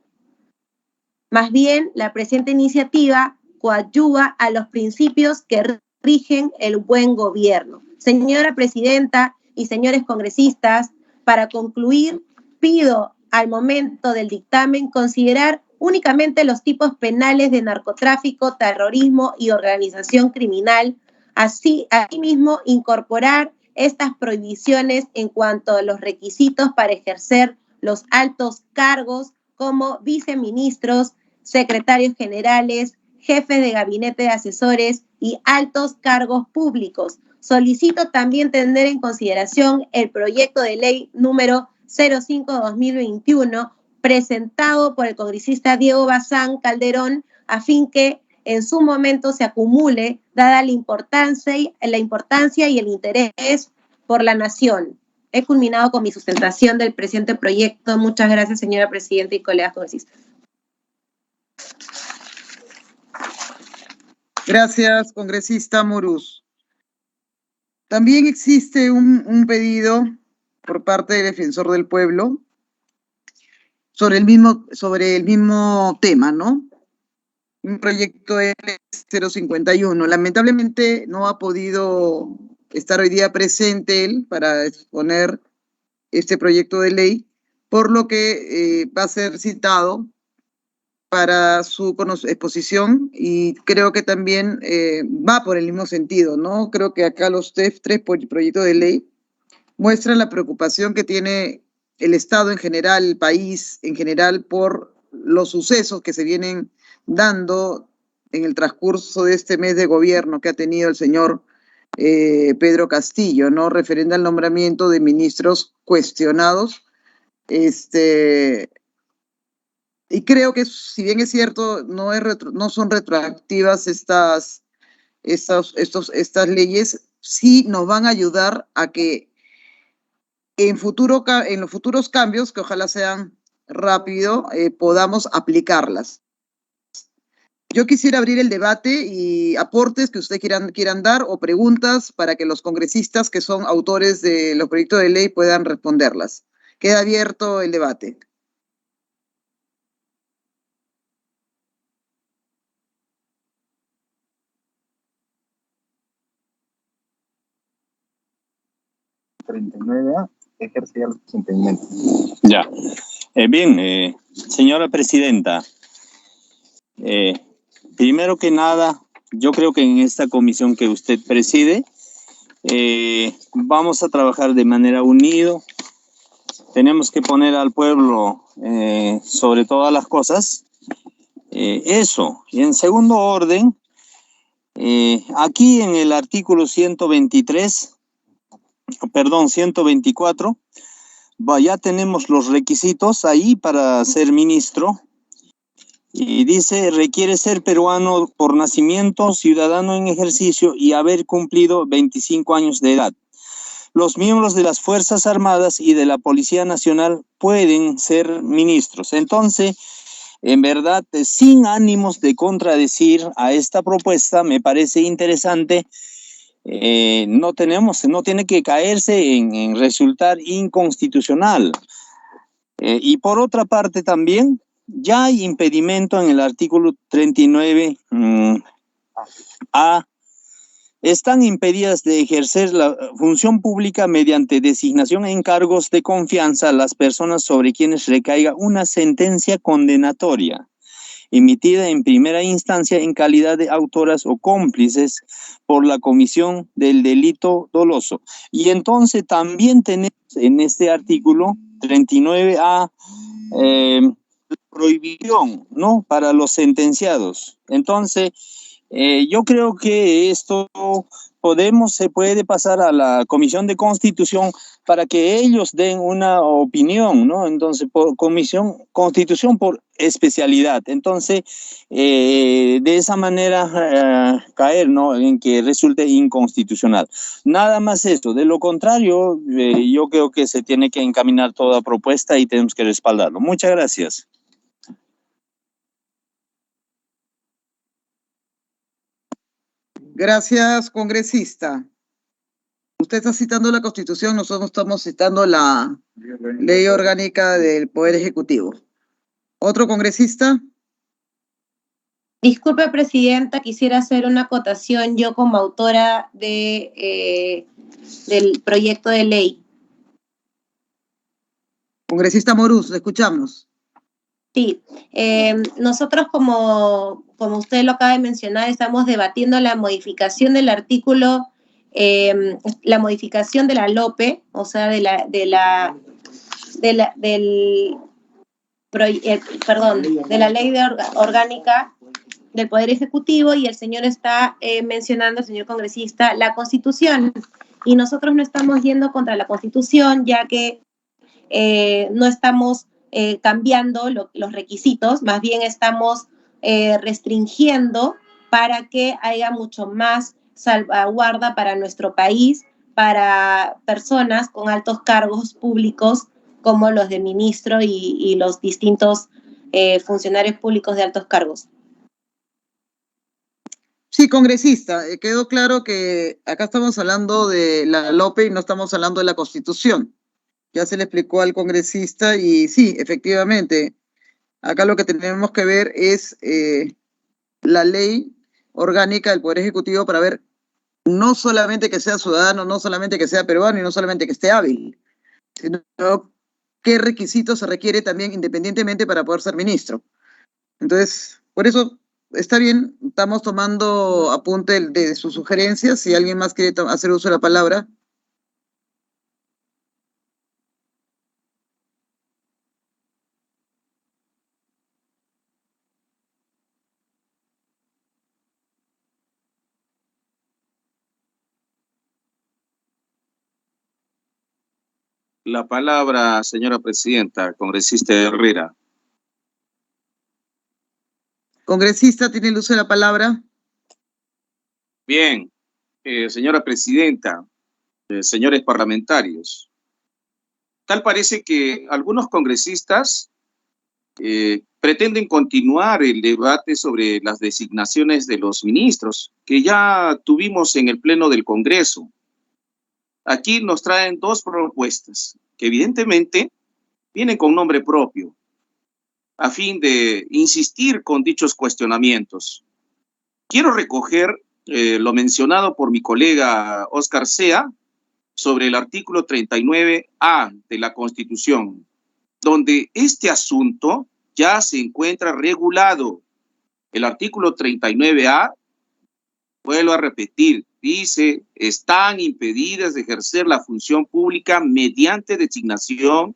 Más bien, la presente iniciativa coadyuva a los principios que rigen el buen gobierno. Señora presidenta y señores congresistas, para concluir, pido al momento del dictamen considerar únicamente los tipos penales de narcotráfico, terrorismo y organización criminal, asimismo incorporar estas prohibiciones en cuanto a los requisitos para ejercer los altos cargos como viceministros, secretarios generales, jefes de gabinete de asesores y altos cargos públicos. Solicito también tener en consideración el proyecto de ley número 05-2021 presentado por el congresista Diego Bazán Calderón, a fin que en su momento se acumule, dada la importancia y el interés por la nación. He culminado con mi sustentación del presente proyecto. Muchas gracias, señora presidenta y colegas congresistas. Gracias, congresista Morús. También existe un pedido por parte del Defensor del Pueblo sobre el mismo tema, ¿no? Un proyecto de 051. Lamentablemente no ha podido estar hoy día presente él para exponer este proyecto de ley, por lo que va a ser citado para su exposición, y creo que también va por el mismo sentido, ¿no? Creo que acá los tres proyectos de ley muestran la preocupación que tiene el Estado en general, el país en general, por los sucesos que se vienen dando en el transcurso de este mes de gobierno que ha tenido el señor Pedro Castillo, ¿no? Referente al nombramiento de ministros cuestionados. Y creo que, si bien es cierto, no son retroactivas estas leyes, sí nos van a ayudar a que en los futuros cambios, que ojalá sean rápido, podamos aplicarlas. Yo quisiera abrir el debate y aportes que ustedes quieran dar o preguntas para que los congresistas que son autores de los proyectos de ley puedan responderlas. Queda abierto el debate. Ejerce el procedimiento. Ya. Bien, señora presidenta, primero que nada, yo creo que en esta comisión que usted preside, vamos a trabajar de manera unida. Tenemos que poner al pueblo sobre todas las cosas. Eso. Y en segundo orden, aquí en el artículo 124, ya tenemos los requisitos ahí para ser ministro. Y dice, requiere ser peruano por nacimiento, ciudadano en ejercicio y haber cumplido 25 años de edad. Los miembros de las Fuerzas Armadas y de la Policía Nacional pueden ser ministros. Entonces, en verdad, sin ánimos de contradecir a esta propuesta, me parece interesante no tiene que caerse en resultar inconstitucional. Y por otra parte también, ya hay impedimento en el artículo 39 A. Están impedidas de ejercer la función pública mediante designación en cargos de confianza las personas sobre quienes recaiga una sentencia condenatoria emitida en primera instancia en calidad de autoras o cómplices por la comisión del delito doloso. Y entonces también tenemos en este artículo 39A prohibición, ¿no?, para los sentenciados. Entonces, yo creo que esto se puede pasar a la Comisión de Constitución para que ellos den una opinión, ¿no? Entonces, por Constitución por especialidad. Entonces, de esa manera caer, ¿no?, en que resulte inconstitucional. Nada más eso. De lo contrario, yo creo que se tiene que encaminar toda propuesta y tenemos que respaldarlo. Muchas gracias. Gracias, congresista. Usted está citando la Constitución, nosotros estamos citando la Ley Orgánica del Poder Ejecutivo. ¿Otro congresista? Disculpe, presidenta, quisiera hacer una acotación yo como autora del proyecto de ley. Congresista Morús, le escuchamos. Sí, nosotros como usted lo acaba de mencionar, estamos debatiendo la modificación del artículo, la modificación de la LOPE, o sea, de la ley orgánica del Poder Ejecutivo, y el señor está mencionando, el señor congresista, la Constitución. Y nosotros no estamos yendo contra la Constitución, ya que no estamos cambiando los requisitos, más bien estamos restringiendo para que haya mucho más salvaguarda para nuestro país, para personas con altos cargos públicos como los de ministro y los distintos funcionarios públicos de altos cargos. Sí, congresista, quedó claro que acá estamos hablando de la LOPE y no estamos hablando de la Constitución. Ya se le explicó al congresista y sí, efectivamente, acá lo que tenemos que ver es la ley orgánica del Poder Ejecutivo para ver no solamente que sea ciudadano, no solamente que sea peruano y no solamente que esté hábil, sino qué requisitos se requiere también independientemente para poder ser ministro. Entonces, por eso está bien, estamos tomando apunte de sus sugerencias. Si alguien más quiere hacer uso de la palabra. La palabra, señora presidenta, congresista Herrera. Congresista, tiene el uso de la palabra. Bien, señora presidenta, señores parlamentarios, tal parece que algunos congresistas pretenden continuar el debate sobre las designaciones de los ministros que ya tuvimos en el Pleno del Congreso. Aquí nos traen dos propuestas que evidentemente vienen con nombre propio a fin de insistir con dichos cuestionamientos. Quiero recoger lo mencionado por mi colega Oscar Sea sobre el artículo 39A de la Constitución, donde este asunto ya se encuentra regulado. El artículo 39A, vuelvo a repetir, dice, están impedidas de ejercer la función pública mediante designación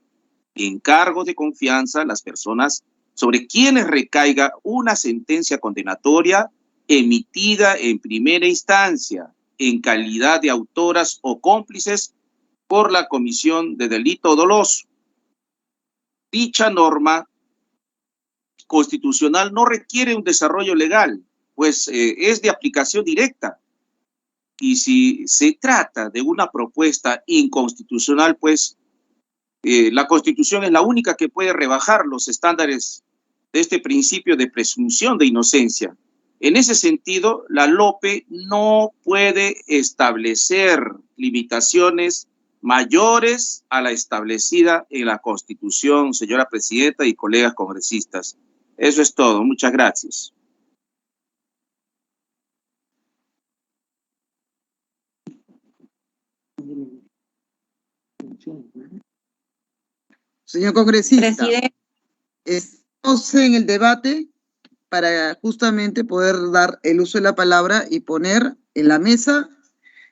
en cargos de confianza las personas sobre quienes recaiga una sentencia condenatoria emitida en primera instancia en calidad de autoras o cómplices por la comisión de delito doloso. Dicha norma constitucional no requiere un desarrollo legal, pues es de aplicación directa. Y si se trata de una propuesta inconstitucional, pues la Constitución es la única que puede rebajar los estándares de este principio de presunción de inocencia En ese sentido, la LOPE no puede establecer limitaciones mayores a la establecida en la Constitución, señora presidenta y colegas congresistas. Eso es todo. Muchas gracias. Señor congresista, estamos en el debate para justamente poder dar el uso de la palabra y poner en la mesa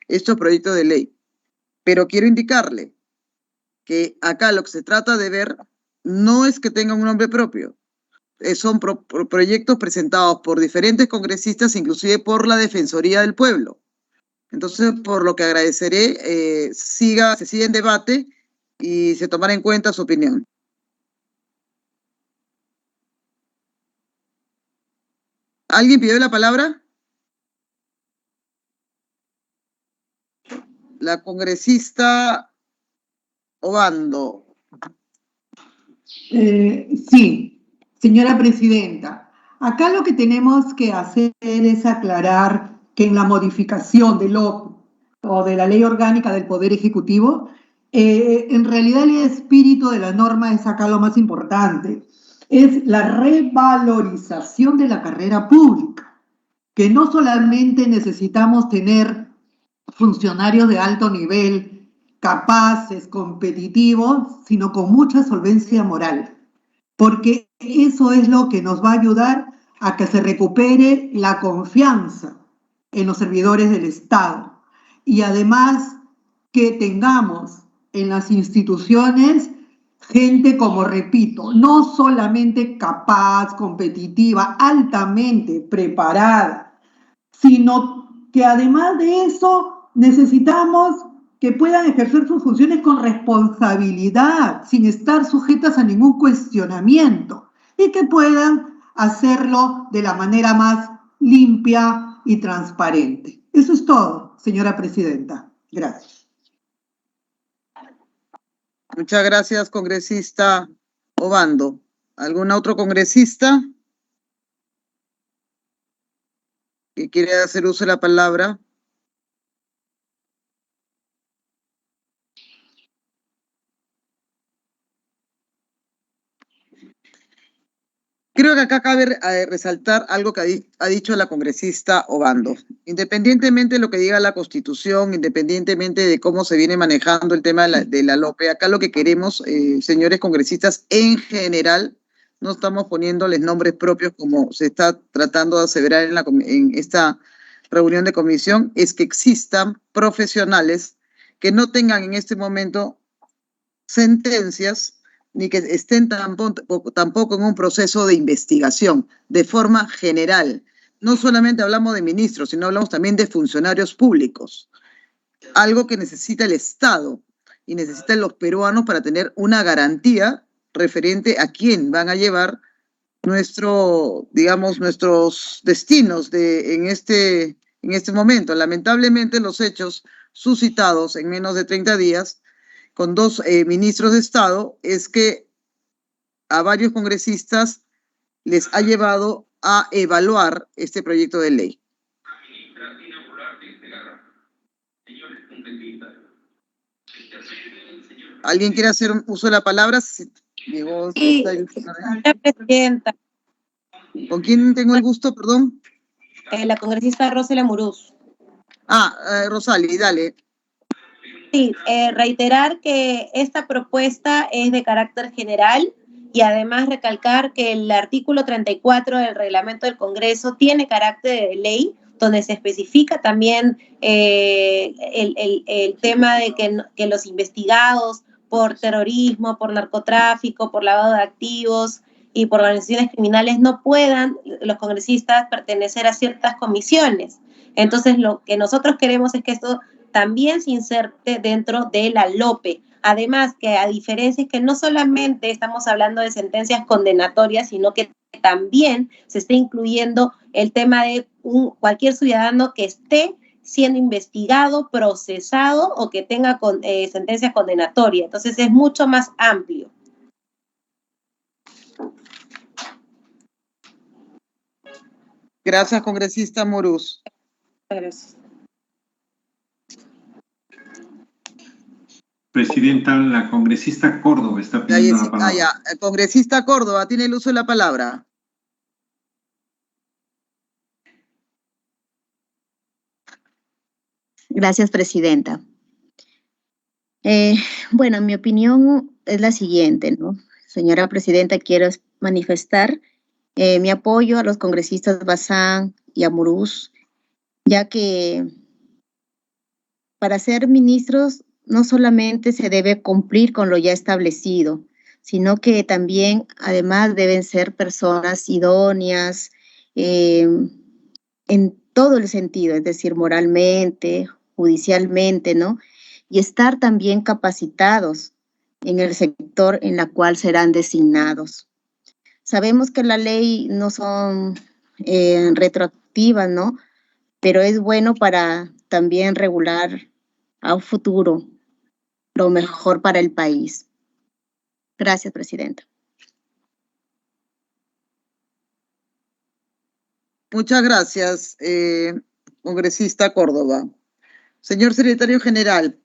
estos proyectos de ley. Pero quiero indicarle que acá lo que se trata de ver no es que tengan un nombre propio, son proyectos presentados por diferentes congresistas, inclusive por la Defensoría del Pueblo. Entonces, por lo que agradeceré, se siga en debate y se tomará en cuenta su opinión. ¿Alguien pidió la palabra? La congresista Obando. Sí, señora presidenta. Acá lo que tenemos que hacer es aclarar que en la modificación de la Ley Orgánica del Poder Ejecutivo, en realidad el espíritu de la norma es acá lo más importante. Es la revalorización de la carrera pública, que no solamente necesitamos tener funcionarios de alto nivel, capaces, competitivos, sino con mucha solvencia moral, porque eso es lo que nos va a ayudar a que se recupere la confianza en los servidores del Estado y además que tengamos en las instituciones gente, como repito, no solamente capaz, competitiva, altamente preparada, sino que además de eso necesitamos que puedan ejercer sus funciones con responsabilidad, sin estar sujetas a ningún cuestionamiento, y que puedan hacerlo de la manera más limpia y transparente. Eso es todo, señora presidenta. Gracias. Muchas gracias, congresista Obando. ¿Algún otro congresista que quiere hacer uso de la palabra? Creo que acá cabe resaltar algo que ha dicho la congresista Obando. Independientemente de lo que diga la Constitución, independientemente de cómo se viene manejando el tema de la LOPE, acá lo que queremos, señores congresistas, en general, no estamos poniéndoles nombres propios como se está tratando de aseverar en esta reunión de comisión, es que existan profesionales que no tengan en este momento sentencias ni que estén tampoco en un proceso de investigación, de forma general. No solamente hablamos de ministros, sino hablamos también de funcionarios públicos. Algo que necesita el Estado y necesitan los peruanos para tener una garantía referente a quién van a llevar nuestros destinos en este momento. Lamentablemente, los hechos suscitados en menos de 30 días con dos ministros de Estado, es que a varios congresistas les ha llevado a evaluar este proyecto de ley. ¿Alguien quiere hacer uso de la palabra? Sí, señora presidenta. ¿Con quién tengo el gusto, perdón? La congresista Rosela Muruz. Rosali, dale. Sí, reiterar que esta propuesta es de carácter general y además recalcar que el artículo 34 del reglamento del Congreso tiene carácter de ley, donde se especifica también el tema de que los investigados por terrorismo, por narcotráfico, por lavado de activos y por organizaciones criminales no puedan los congresistas pertenecer a ciertas comisiones. Entonces, lo que nosotros queremos es que esto también se inserte dentro de la LOPE. Además, que a diferencia es que no solamente estamos hablando de sentencias condenatorias, sino que también se está incluyendo el tema de cualquier ciudadano que esté siendo investigado, procesado o que tenga sentencia condenatoria. Entonces, es mucho más amplio. Gracias, congresista Morús. Gracias. Presidenta, la congresista Córdoba está pidiendo la palabra. El congresista Córdoba tiene el uso de la palabra. Gracias, presidenta. Bueno, mi opinión es la siguiente, ¿no? Señora presidenta, quiero manifestar mi apoyo a los congresistas Bazán y Amurús, ya que para ser ministros no solamente se debe cumplir con lo ya establecido, sino que también, además, deben ser personas idóneas en todo el sentido, es decir, moralmente, judicialmente, ¿no? Y estar también capacitados en el sector en la cual serán designados. Sabemos que la ley no son retroactivas, ¿no? Pero es bueno para también regular a un futuro lo mejor para el país. Gracias, presidenta. Muchas gracias, congresista Córdoba. Señor secretario general.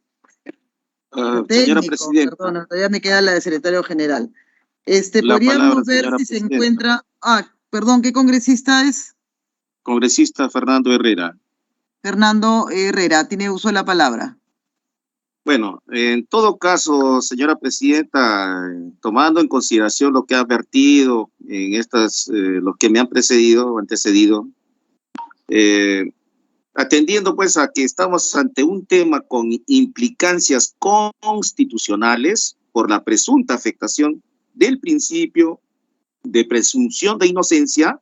Señora presidenta. Perdón, todavía me queda la de secretario general. palabra, Podríamos ver si se presidenta. encuentra... perdón, ¿qué congresista es? Congresista Fernando Herrera. Fernando Herrera, tiene uso de la palabra. Bueno, en todo caso, señora presidenta, tomando en consideración lo que ha advertido en los que me han precedido o antecedido, atendiendo pues a que estamos ante un tema con implicancias constitucionales por la presunta afectación del principio de presunción de inocencia,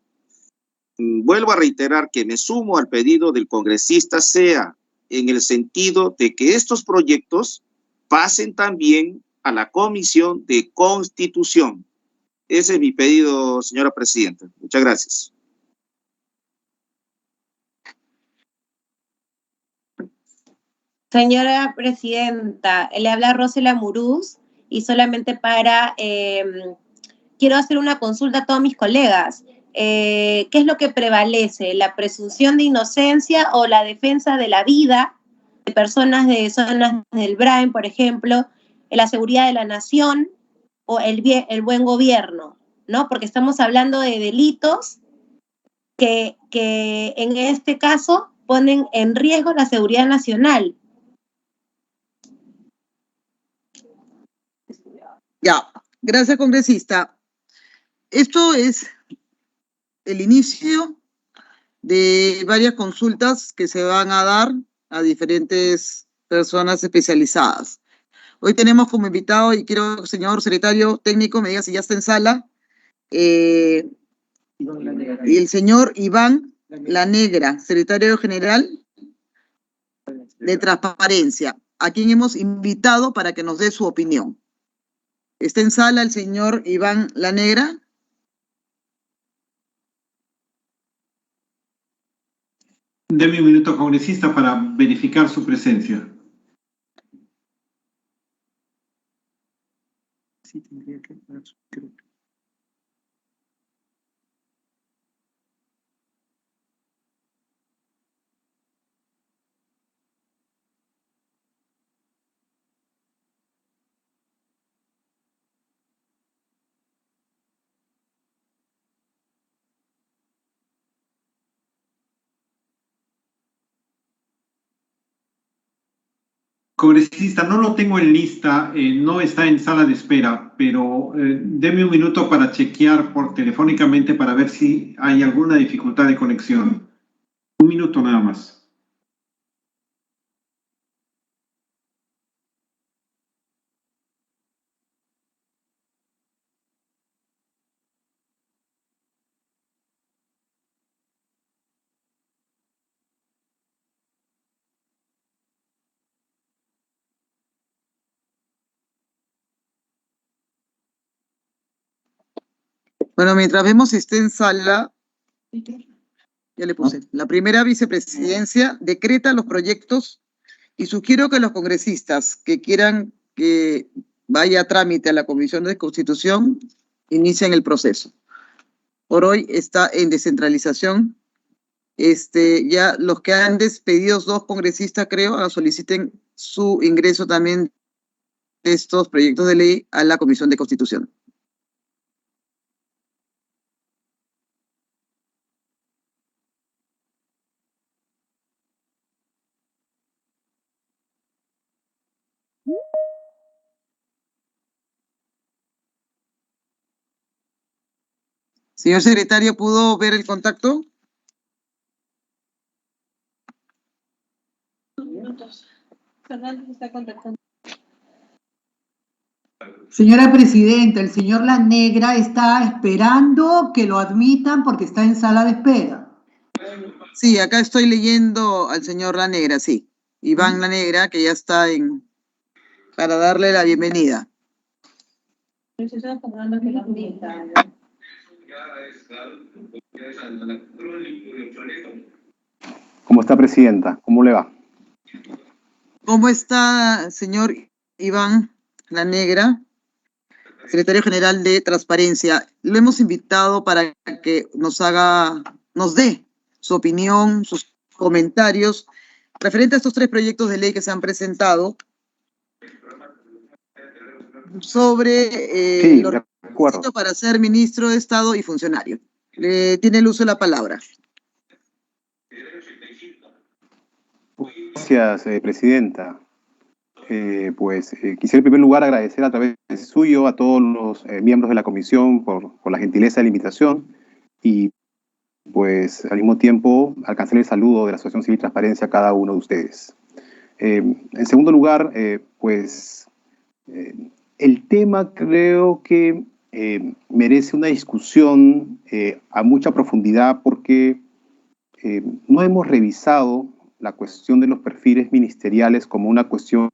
vuelvo a reiterar que me sumo al pedido del congresista sea en el sentido de que estos proyectos pasen también a la Comisión de Constitución. Ese es mi pedido, señora presidenta. Muchas gracias. Señora presidenta, le habla Rosela Amurús y solamente quiero hacer una consulta a todos mis colegas. ¿Qué es lo que prevalece? ¿La presunción de inocencia o la defensa de la vida de personas de zonas del Brain, por ejemplo, la seguridad de la nación o el buen gobierno? ¿No? Porque estamos hablando de delitos que en este caso ponen en riesgo la seguridad nacional. Ya, gracias, congresista. Esto es el inicio de varias consultas que se van a dar a diferentes personas especializadas. Hoy tenemos como invitado, y quiero, señor secretario técnico, me diga si ya está en sala, el señor Iván La Negra, secretario general de Transparencia, a quien hemos invitado para que nos dé su opinión. ¿Está en sala el señor Iván La Negra? Deme un minuto, congresista, para verificar su presencia. Sí, tendría que dar su micrófono. Congresista, no lo tengo en lista, no está en sala de espera, pero deme un minuto para chequear telefónicamente para ver si hay alguna dificultad de conexión. Un minuto nada más. Bueno, mientras vemos si está en sala, ya le puse. La primera vicepresidencia decreta los proyectos y sugiero que los congresistas que quieran que vaya a trámite a la Comisión de Constitución inicien el proceso. Por hoy está en descentralización Ya los que han despedido, 2 congresistas, creo, soliciten su ingreso también de estos proyectos de ley a la Comisión de Constitución. Señor secretario, ¿pudo ver el contacto? Fernández está contactando. Señora presidenta, el señor La Negra está esperando que lo admitan porque está en sala de espera. Sí, acá estoy leyendo al señor La Negra, sí. Iván La Negra, que ya está para darle la bienvenida. ¿Cómo está, presidenta? ¿Cómo le va? ¿Cómo está, señor Iván La Negra, secretario general de Transparencia? Lo hemos invitado para que nos dé su opinión, sus comentarios referente a estos 3 proyectos de ley que se han presentado sobre los requisitos para ser ministro de Estado y funcionario. Tiene el uso de la palabra. Gracias, presidenta. Quisiera en primer lugar agradecer a través suyo a todos los miembros de la comisión por la gentileza de la invitación y pues al mismo tiempo alcanzar el saludo de la Asociación Civil Transparencia a cada uno de ustedes. En segundo lugar, el tema creo que merece una discusión a mucha profundidad porque no hemos revisado la cuestión de los perfiles ministeriales como una cuestión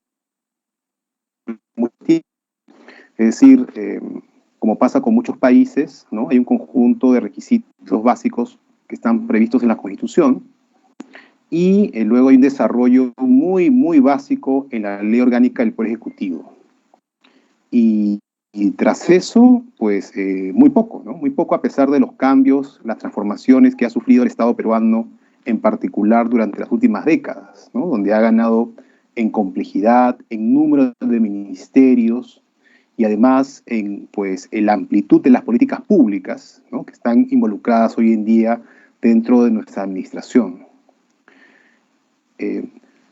muy es decir, como pasa con muchos países, ¿no? Hay un conjunto de requisitos básicos que están previstos en la Constitución y luego hay un desarrollo muy, muy básico en la Ley Orgánica del Poder Ejecutivo. Y tras eso, pues muy poco, ¿no? Muy poco a pesar de los cambios, las transformaciones que ha sufrido el Estado peruano, en particular durante las últimas décadas, ¿no? Donde ha ganado en complejidad, en número de ministerios y además en la amplitud de las políticas públicas, ¿no? Que están involucradas hoy en día dentro de nuestra administración.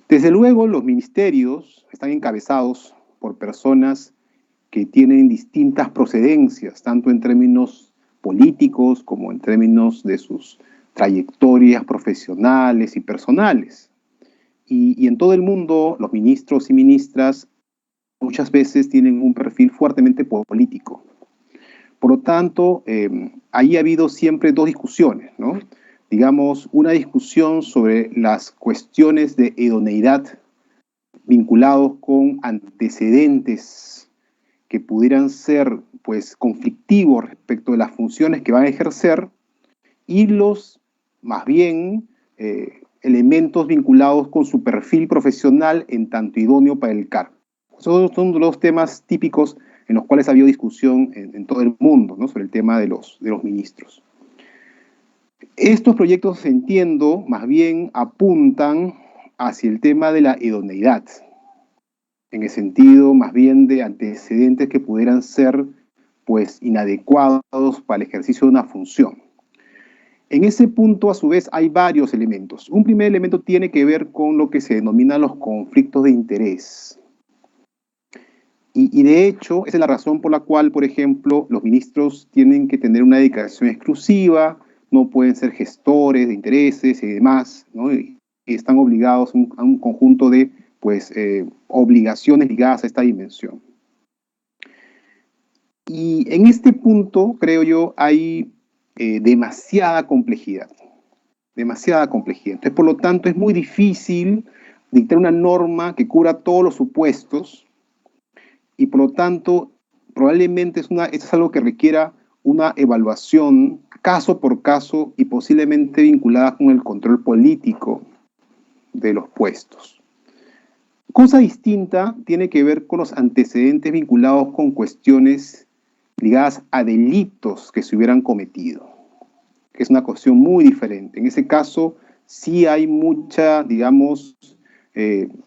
Desde luego, los ministerios están encabezados por personas que tienen distintas procedencias, tanto en términos políticos como en términos de sus trayectorias profesionales y personales. Y en todo el mundo, los ministros y ministras muchas veces tienen un perfil fuertemente político. Por lo tanto, ahí ha habido siempre 2 discusiones, ¿no? Digamos, una discusión sobre las cuestiones de idoneidad vinculados con antecedentes que pudieran ser, conflictivos respecto de las funciones que van a ejercer y los, más bien, elementos vinculados con su perfil profesional en tanto idóneo para el cargo. Esos son los temas típicos en los cuales ha habido discusión en todo el mundo, ¿no? Sobre el tema de los ministros. Estos proyectos, entiendo, más bien apuntan hacia el tema de la idoneidad, en el sentido más bien de antecedentes que pudieran ser inadecuados para el ejercicio de una función. En ese punto, a su vez, hay varios elementos. Un primer elemento tiene que ver con lo que se denominan los conflictos de interés. Y de hecho, esa es la razón por la cual, por ejemplo, los ministros tienen que tener una dedicación exclusiva, no pueden ser gestores de intereses y demás, ¿no? Y están obligados a un conjunto de obligaciones ligadas a esta dimensión. Y en este punto, creo yo, hay demasiada complejidad. Entonces, por lo tanto, es muy difícil dictar una norma que cubra todos los supuestos y, por lo tanto, probablemente esto es algo que requiera una evaluación caso por caso y posiblemente vinculada con el control político de los puestos. Cosa distinta tiene que ver con los antecedentes vinculados con cuestiones ligadas a delitos que se hubieran cometido. ¿Ok? que es una cuestión muy diferente. En ese caso, sí hay mucha, digamos,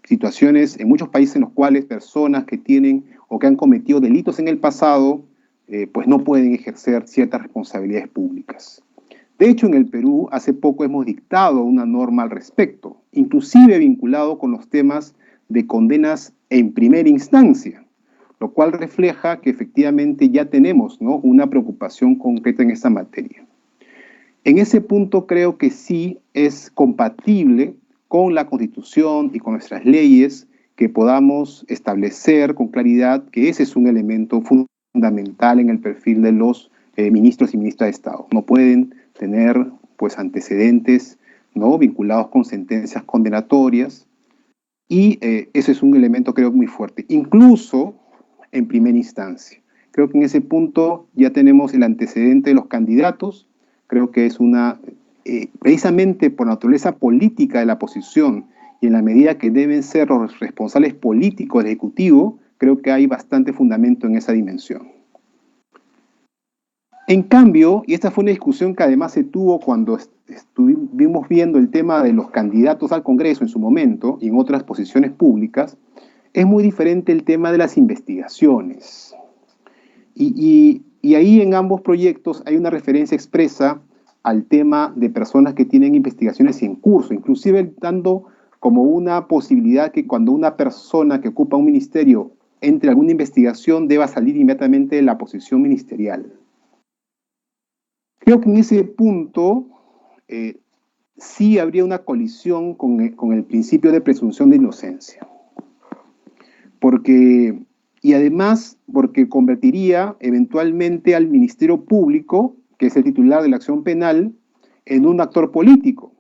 situaciones en muchos países en los cuales personas que tienen o que han cometido delitos en el pasado, pues no pueden ejercer ciertas responsabilidades públicas. De hecho, en el Perú, hace poco hemos dictado una norma al respecto, inclusive vinculado con los temas de condenas en primera instancia, lo cual refleja que efectivamente ya tenemos, ¿no?, una preocupación concreta en esta materia. En ese punto creo que sí es compatible con la Constitución y con nuestras leyes que podamos establecer con claridad que ese es un elemento fundamental en el perfil de los ministros y ministras de Estado. No pueden tener, pues, antecedentes, ¿no?, vinculados con sentencias condenatorias, y ese es un elemento, creo, muy fuerte, incluso en primera instancia. Creo que en ese punto ya tenemos el antecedente de los candidatos. Creo que es precisamente por naturaleza política de la oposición y en la medida que deben ser los responsables políticos del Ejecutivo, creo que hay bastante fundamento en esa dimensión. En cambio, y esta fue una discusión que además se tuvo cuando estuvimos viendo el tema de los candidatos al Congreso en su momento y en otras posiciones públicas, es muy diferente el tema de las investigaciones. Y ahí en ambos proyectos hay una referencia expresa al tema de personas que tienen investigaciones en curso, inclusive dando como una posibilidad que cuando una persona que ocupa un ministerio entre alguna investigación deba salir inmediatamente de la posición ministerial. Creo que en ese punto sí habría una colisión con el principio de presunción de inocencia. Y además porque convertiría eventualmente al Ministerio Público, que es el titular de la acción penal, en un actor político.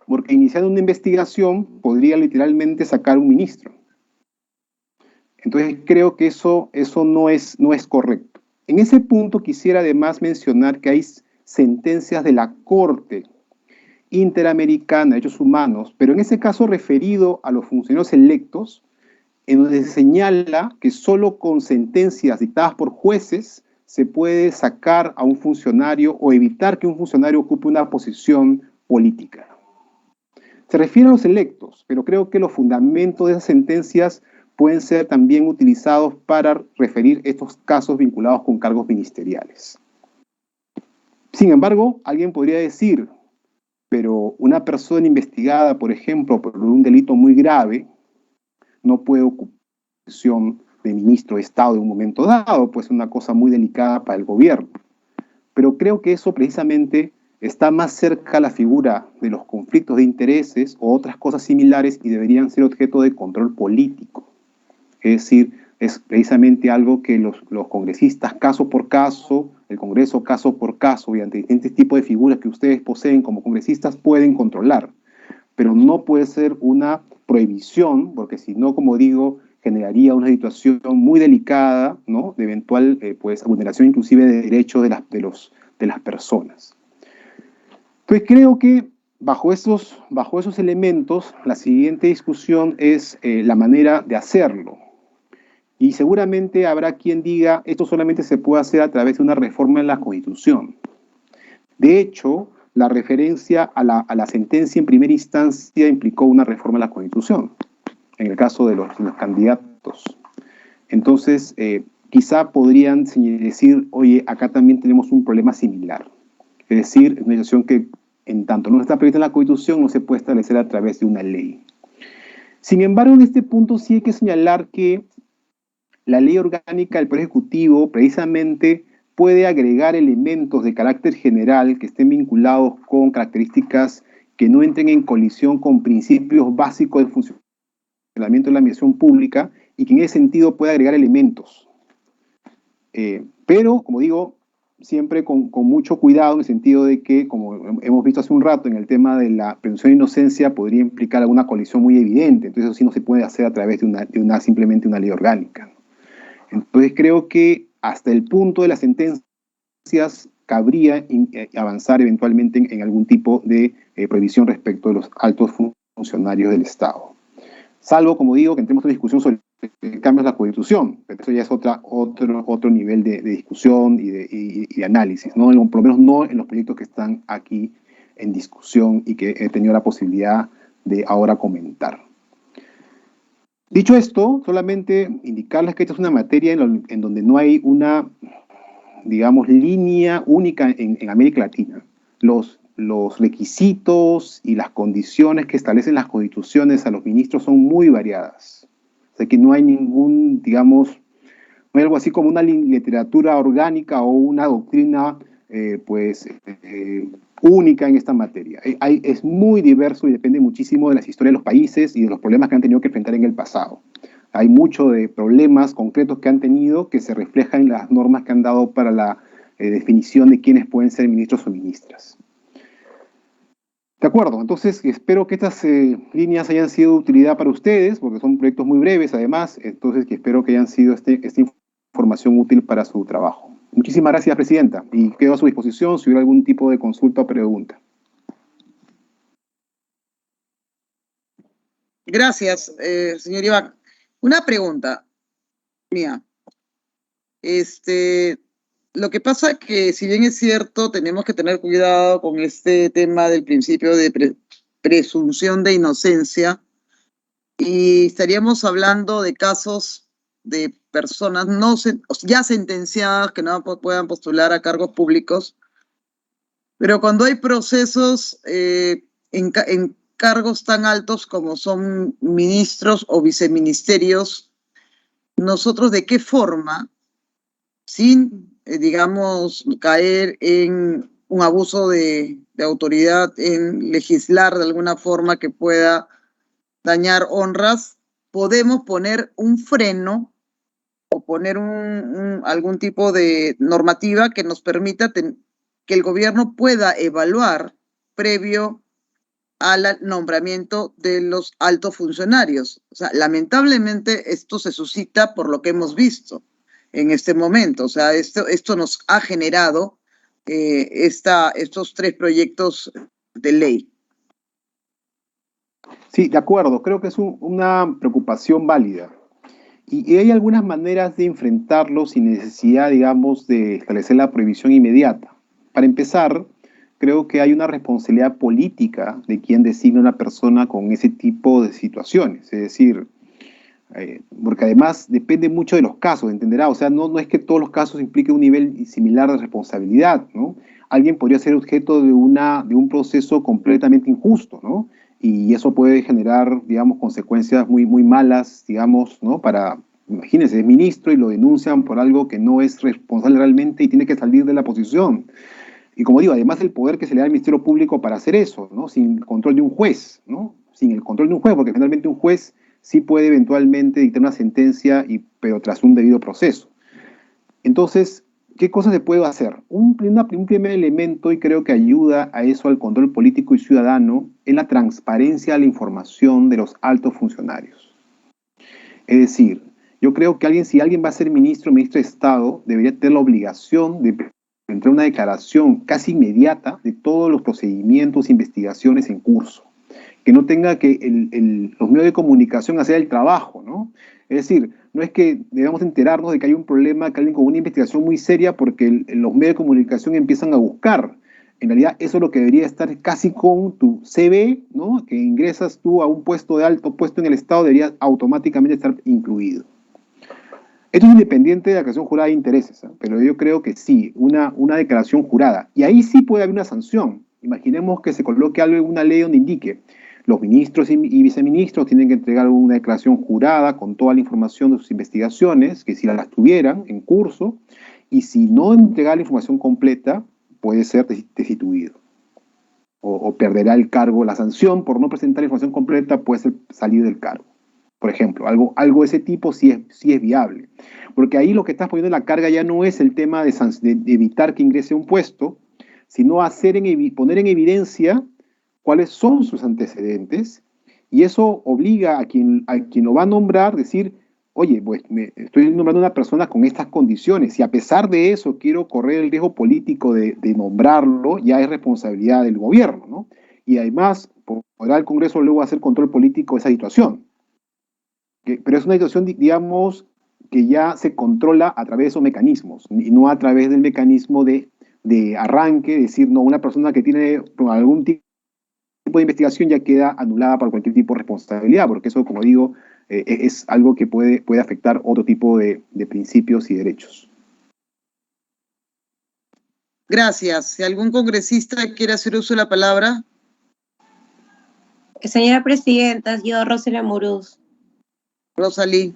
Porque iniciando una investigación podría literalmente sacar un ministro. Entonces creo que eso no es correcto. En ese punto quisiera además mencionar que hay sentencias de la Corte Interamericana de Derechos Humanos, pero en ese caso referido a los funcionarios electos, en donde se señala que solo con sentencias dictadas por jueces se puede sacar a un funcionario o evitar que un funcionario ocupe una posición política. Se refiere a los electos, pero creo que los fundamentos de esas sentencias pueden ser también utilizados para referir estos casos vinculados con cargos ministeriales. Sin embargo, alguien podría decir, pero una persona investigada, por ejemplo, por un delito muy grave, no puede ocupar la posición de ministro de Estado en un momento dado, pues es una cosa muy delicada para el gobierno. Pero creo que eso precisamente está más cerca a la figura de los conflictos de intereses o otras cosas similares y deberían ser objeto de control político. Es decir, es precisamente algo que los congresistas caso por caso, el Congreso caso por caso y ante distintos tipos de figuras que ustedes poseen como congresistas pueden controlar. Pero no puede ser una prohibición, porque si no, como digo, generaría una situación muy delicada, ¿no?, de eventual pues, vulneración inclusive de derechos de las personas. Entonces creo que bajo esos elementos, la siguiente discusión es la manera de hacerlo. Y seguramente habrá quien diga, esto solamente se puede hacer a través de una reforma en la Constitución. De hecho, la referencia a la sentencia en primera instancia implicó una reforma en la Constitución, en el caso de los candidatos. Entonces, quizá podrían decir, oye, acá también tenemos un problema similar. Es decir, es una situación que en tanto no está prevista en la Constitución, no se puede establecer a través de una ley. Sin embargo, en este punto sí hay que señalar que la ley orgánica del Poder Ejecutivo precisamente puede agregar elementos de carácter general que estén vinculados con características que no entren en colisión con principios básicos del funcionamiento de la administración pública y que en ese sentido puede agregar elementos. Pero, como digo, siempre con mucho cuidado en el sentido de que, como hemos visto hace un rato en el tema de la presunción de inocencia, podría implicar alguna colisión muy evidente. Entonces eso sí no se puede hacer a través de simplemente una ley orgánica. Entonces creo que hasta el punto de las sentencias cabría avanzar eventualmente en algún tipo de prohibición respecto de los altos funcionarios del Estado. Salvo, como digo, que entremos en una discusión sobre cambios a la Constitución, pero eso ya es otro nivel de discusión y de análisis, ¿no? Por lo menos no en los proyectos que están aquí en discusión y que he tenido la posibilidad de ahora comentar. Dicho esto, solamente indicarles que esta es una materia en donde no hay una, digamos, línea única en América Latina. Los requisitos y las condiciones que establecen las constituciones a los ministros son muy variadas. O sea que no hay ningún, digamos, no hay algo así como una literatura orgánica o una doctrina, única en esta materia. Es muy diverso y depende muchísimo de las historias de los países y de los problemas que han tenido que enfrentar en el pasado. Hay mucho de problemas concretos que han tenido que se reflejan en las normas que han dado para la definición de quiénes pueden ser ministros o ministras. De acuerdo, entonces espero que estas líneas hayan sido de utilidad para ustedes, porque son proyectos muy breves además, entonces que espero que hayan sido esta información útil para su trabajo. Muchísimas gracias, Presidenta, y quedo a su disposición si hubiera algún tipo de consulta o pregunta. Gracias, señor Iván. Una pregunta mía. Lo que pasa es que, si bien es cierto, tenemos que tener cuidado con este tema del principio de presunción de inocencia, y estaríamos hablando de casos de personas ya sentenciadas que no puedan postular a cargos públicos, pero cuando hay procesos en cargos tan altos como son ministros o viceministerios, nosotros ¿de qué forma, sin digamos, caer en un abuso de autoridad, en legislar de alguna forma que pueda dañar honras, podemos poner un freno o poner algún tipo de normativa que nos permita que el gobierno pueda evaluar previo al nombramiento de los altos funcionarios? O sea, lamentablemente esto se suscita por lo que hemos visto en este momento. O sea, esto nos ha generado estos 3 proyectos de ley. Sí, de acuerdo, creo que es una preocupación válida. Y hay algunas maneras de enfrentarlo sin necesidad, digamos, de establecer la prohibición inmediata. Para empezar, creo que hay una responsabilidad política de quien designa a una persona con ese tipo de situaciones. Es decir, porque además depende mucho de los casos, entenderá. O sea, no es que todos los casos impliquen un nivel similar de responsabilidad, ¿no? Alguien podría ser objeto de un proceso completamente injusto, ¿no? Y eso puede generar, digamos, consecuencias muy malas, digamos, ¿no? Imagínense, es ministro y lo denuncian por algo que no es responsable realmente y tiene que salir de la posición. Y como digo, además el poder que se le da al Ministerio Público para hacer eso, ¿no? Sin el control de un juez, ¿no? Sin el control de un juez, porque finalmente un juez sí puede eventualmente dictar una sentencia, pero tras un debido proceso. Entonces, ¿qué cosas se puede hacer? Un primer elemento, y creo que ayuda a eso, al control político y ciudadano, es la transparencia de la información de los altos funcionarios. Es decir, yo creo que si alguien va a ser ministro o ministro de Estado, debería tener la obligación de entregar una declaración casi inmediata de todos los procedimientos e investigaciones en curso. Que no tenga que los medios de comunicación hacer el trabajo, ¿no? Es decir, no es que debamos enterarnos de que hay un problema, que alguien con una investigación muy seria, porque los medios de comunicación empiezan a buscar. En realidad, eso es lo que debería estar casi con tu CV, ¿no? Que ingresas tú a un puesto de alto puesto en el Estado, debería automáticamente estar incluido. Esto es independiente de la declaración jurada de intereses, ¿eh? Pero yo creo que sí, una declaración jurada. Y ahí sí puede haber una sanción. Imaginemos que se coloque algo en una ley donde indique los ministros y viceministros tienen que entregar una declaración jurada con toda la información de sus investigaciones, que si las tuvieran en curso, y si no entregar la información completa, puede ser destituido. O perderá el cargo. La sanción por no presentar la información completa puede ser salir del cargo. Por ejemplo, algo de ese tipo sí es viable. Porque ahí lo que estás poniendo en la carga ya no es el tema de evitar que ingrese a un puesto, sino poner en evidencia cuáles son sus antecedentes, y eso obliga a quien lo va a nombrar a decir, oye, pues estoy nombrando a una persona con estas condiciones, y a pesar de eso quiero correr el riesgo político de nombrarlo, ya es responsabilidad del gobierno, ¿no? Y además podrá el Congreso luego hacer control político de esa situación. pero es una situación, digamos, que ya se controla a través de esos mecanismos, y no a través del mecanismo de arranque, decir, no, una persona que tiene algún tipo de investigación ya queda anulada por cualquier tipo de responsabilidad, porque eso, como digo, es algo que puede afectar otro tipo de principios y derechos. Gracias. Si algún congresista quiere hacer uso de la palabra. Señora Presidenta, yo, Rosalía Muruz. Rosalí.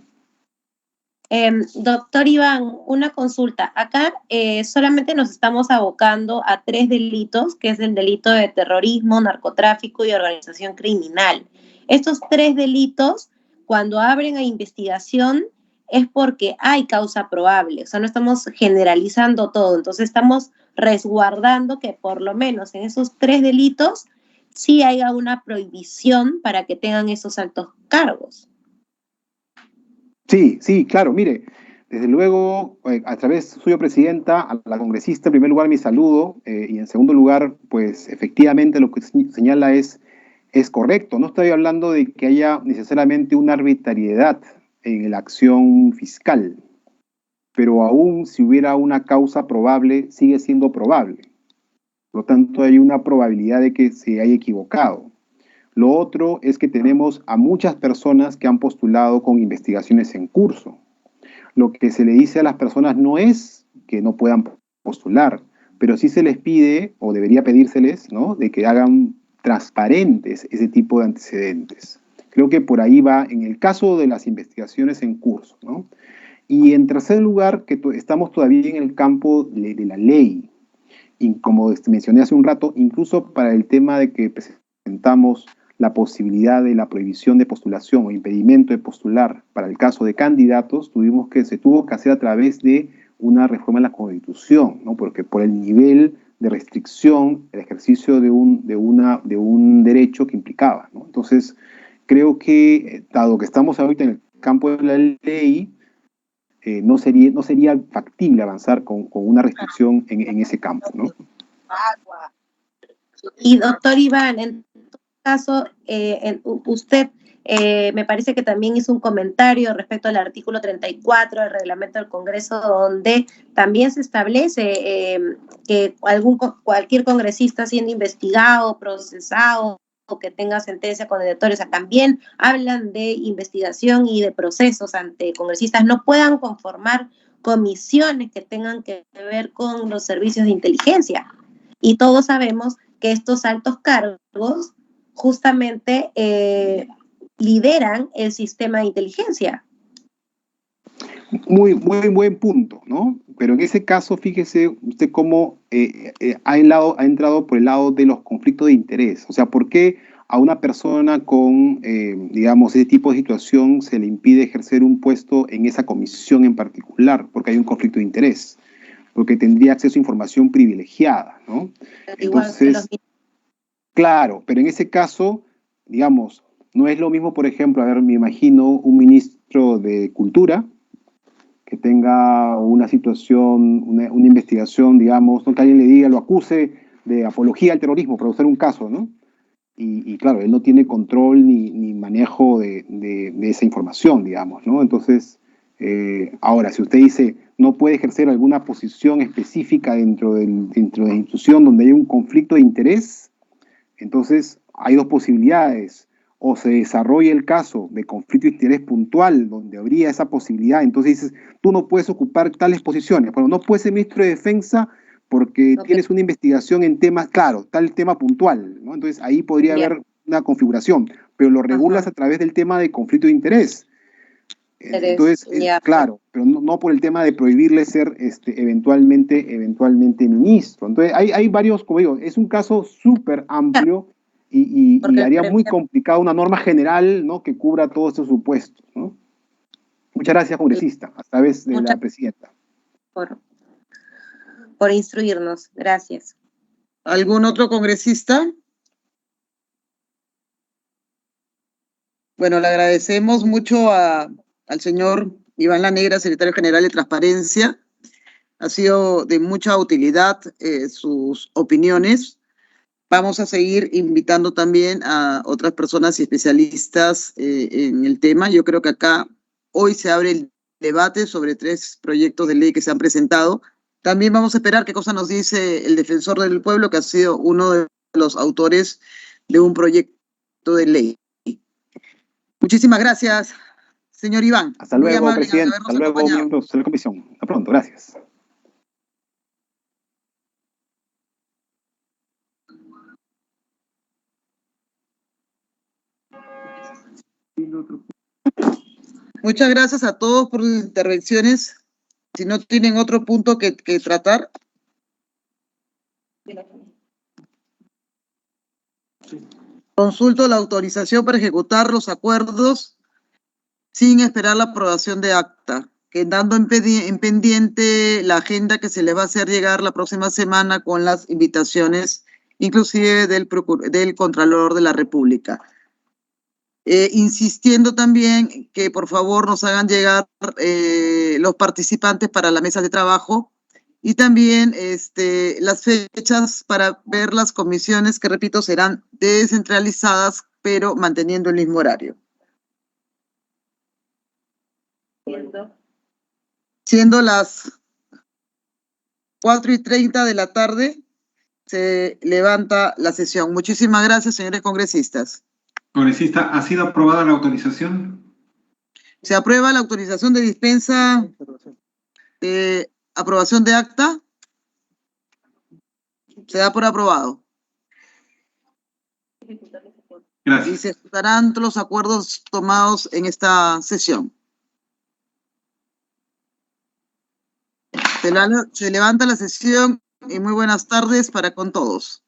Doctor Iván, una consulta. Acá solamente nos estamos abocando a 3 delitos, que es el delito de terrorismo, narcotráfico y organización criminal. Estos 3 delitos, cuando abren a investigación, es porque hay causa probable. O sea, no estamos generalizando todo. Entonces, estamos resguardando que por lo menos en esos 3 delitos sí haya una prohibición para que tengan esos altos cargos. Sí, claro, mire, desde luego, a través suyo, Presidenta, a la congresista, en primer lugar, mi saludo, y en segundo lugar, pues efectivamente lo que señala es correcto. No estoy hablando de que haya necesariamente una arbitrariedad en la acción fiscal, pero aún si hubiera una causa probable, sigue siendo probable. Por lo tanto, hay una probabilidad de que se haya equivocado. Lo otro es que tenemos a muchas personas que han postulado con investigaciones en curso. Lo que se le dice a las personas no es que no puedan postular, pero sí se les pide, o debería pedírseles, ¿no?, de que hagan transparentes ese tipo de antecedentes. Creo que por ahí va en el caso de las investigaciones en curso, ¿no? Y en tercer lugar, que estamos todavía en el campo de la ley. Y como mencioné hace un rato, incluso para el tema de que presentamos la posibilidad de la prohibición de postulación o impedimento de postular para el caso de candidatos, se tuvo que hacer a través de una reforma en la Constitución, ¿no? Porque por el nivel de restricción, el ejercicio de un derecho que implicaba, ¿no? Entonces, creo que, dado que estamos ahorita en el campo de la ley, no sería factible avanzar con una restricción en ese campo, ¿no? Y doctor Iván, en todo caso, usted me parece que también hizo un comentario respecto al artículo 34 del reglamento del Congreso, donde también se establece que cualquier congresista siendo investigado, procesado, o que tenga sentencia condenatoria, o sea, también hablan de investigación y de procesos ante congresistas, no puedan conformar comisiones que tengan que ver con los servicios de inteligencia. Y todos sabemos que estos altos cargos justamente lideran el sistema de inteligencia. Muy buen punto, ¿no? Pero en ese caso, fíjese usted cómo ha entrado por el lado de los conflictos de interés. O sea, ¿por qué a una persona con, digamos, ese tipo de situación se le impide ejercer un puesto en esa comisión en particular? Porque hay un conflicto de interés, porque tendría acceso a información privilegiada, ¿no? Entonces, claro, pero en ese caso, digamos, no es lo mismo, por ejemplo, a ver, me imagino un ministro de Cultura que tenga una situación, una investigación, digamos, no que alguien le diga, lo acuse de apología al terrorismo, para usar un caso, ¿no? Y claro, él no tiene control ni manejo de esa información, digamos, ¿no? Entonces, ahora, si usted dice, no puede ejercer alguna posición específica dentro de la institución donde hay un conflicto de interés, entonces hay dos posibilidades. O se desarrolla el caso de conflicto de interés puntual, donde habría esa posibilidad, entonces dices, tú no puedes ocupar tales posiciones. Bueno, no puedes ser ministro de Defensa porque tienes una investigación en temas, claro, tal tema puntual, ¿no? Entonces ahí podría haber una configuración, pero lo regulas a través del tema de conflicto de interés. Entonces, claro, pero no por el tema de prohibirle ser eventualmente ministro. Entonces hay varios, como digo, es un caso súper amplio. Y haría muy complicado una norma general, ¿no?, que cubra todos estos supuestos, ¿no? Muchas gracias, congresista, a través de la presidenta. Por instruirnos. Gracias. ¿Algún otro congresista? Bueno, le agradecemos mucho al señor Iván Lanegra, secretario general de Transparencia. Ha sido de mucha utilidad sus opiniones. vamos a seguir invitando también a otras personas y especialistas en el tema. Yo creo que acá hoy se abre el debate sobre 3 proyectos de ley que se han presentado. También vamos a esperar qué cosa nos dice el defensor del pueblo, que ha sido uno de los autores de un proyecto de ley. Muchísimas gracias, señor Iván. Hasta luego, presidente. Hasta luego, miembros de la comisión. Hasta pronto. Gracias. Muchas gracias a todos por sus intervenciones. Si no tienen otro punto que tratar. Consulto la autorización para ejecutar los acuerdos sin esperar la aprobación de acta, quedando en pendiente la agenda que se le va a hacer llegar la próxima semana con las invitaciones, inclusive del Contralor de la República. Insistiendo también que por favor nos hagan llegar los participantes para la mesa de trabajo y también las fechas para ver las comisiones que, repito, serán descentralizadas, pero manteniendo el mismo horario. Siendo las 4:30 de la tarde, se levanta la sesión. Muchísimas gracias, señores congresistas. Congresista, ¿ha sido aprobada la autorización? Se aprueba la autorización de dispensa, aprobación de acta. Se da por aprobado. Gracias. Y se ejecutarán todos los acuerdos tomados en esta sesión. Se levanta la sesión y muy buenas tardes para con todos.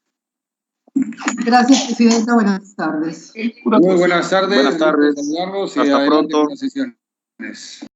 Gracias, presidenta. Buenas tardes. Muy buenas tardes. Buenas tardes. Saludarlos y Hasta adelante pronto. con las sesiones.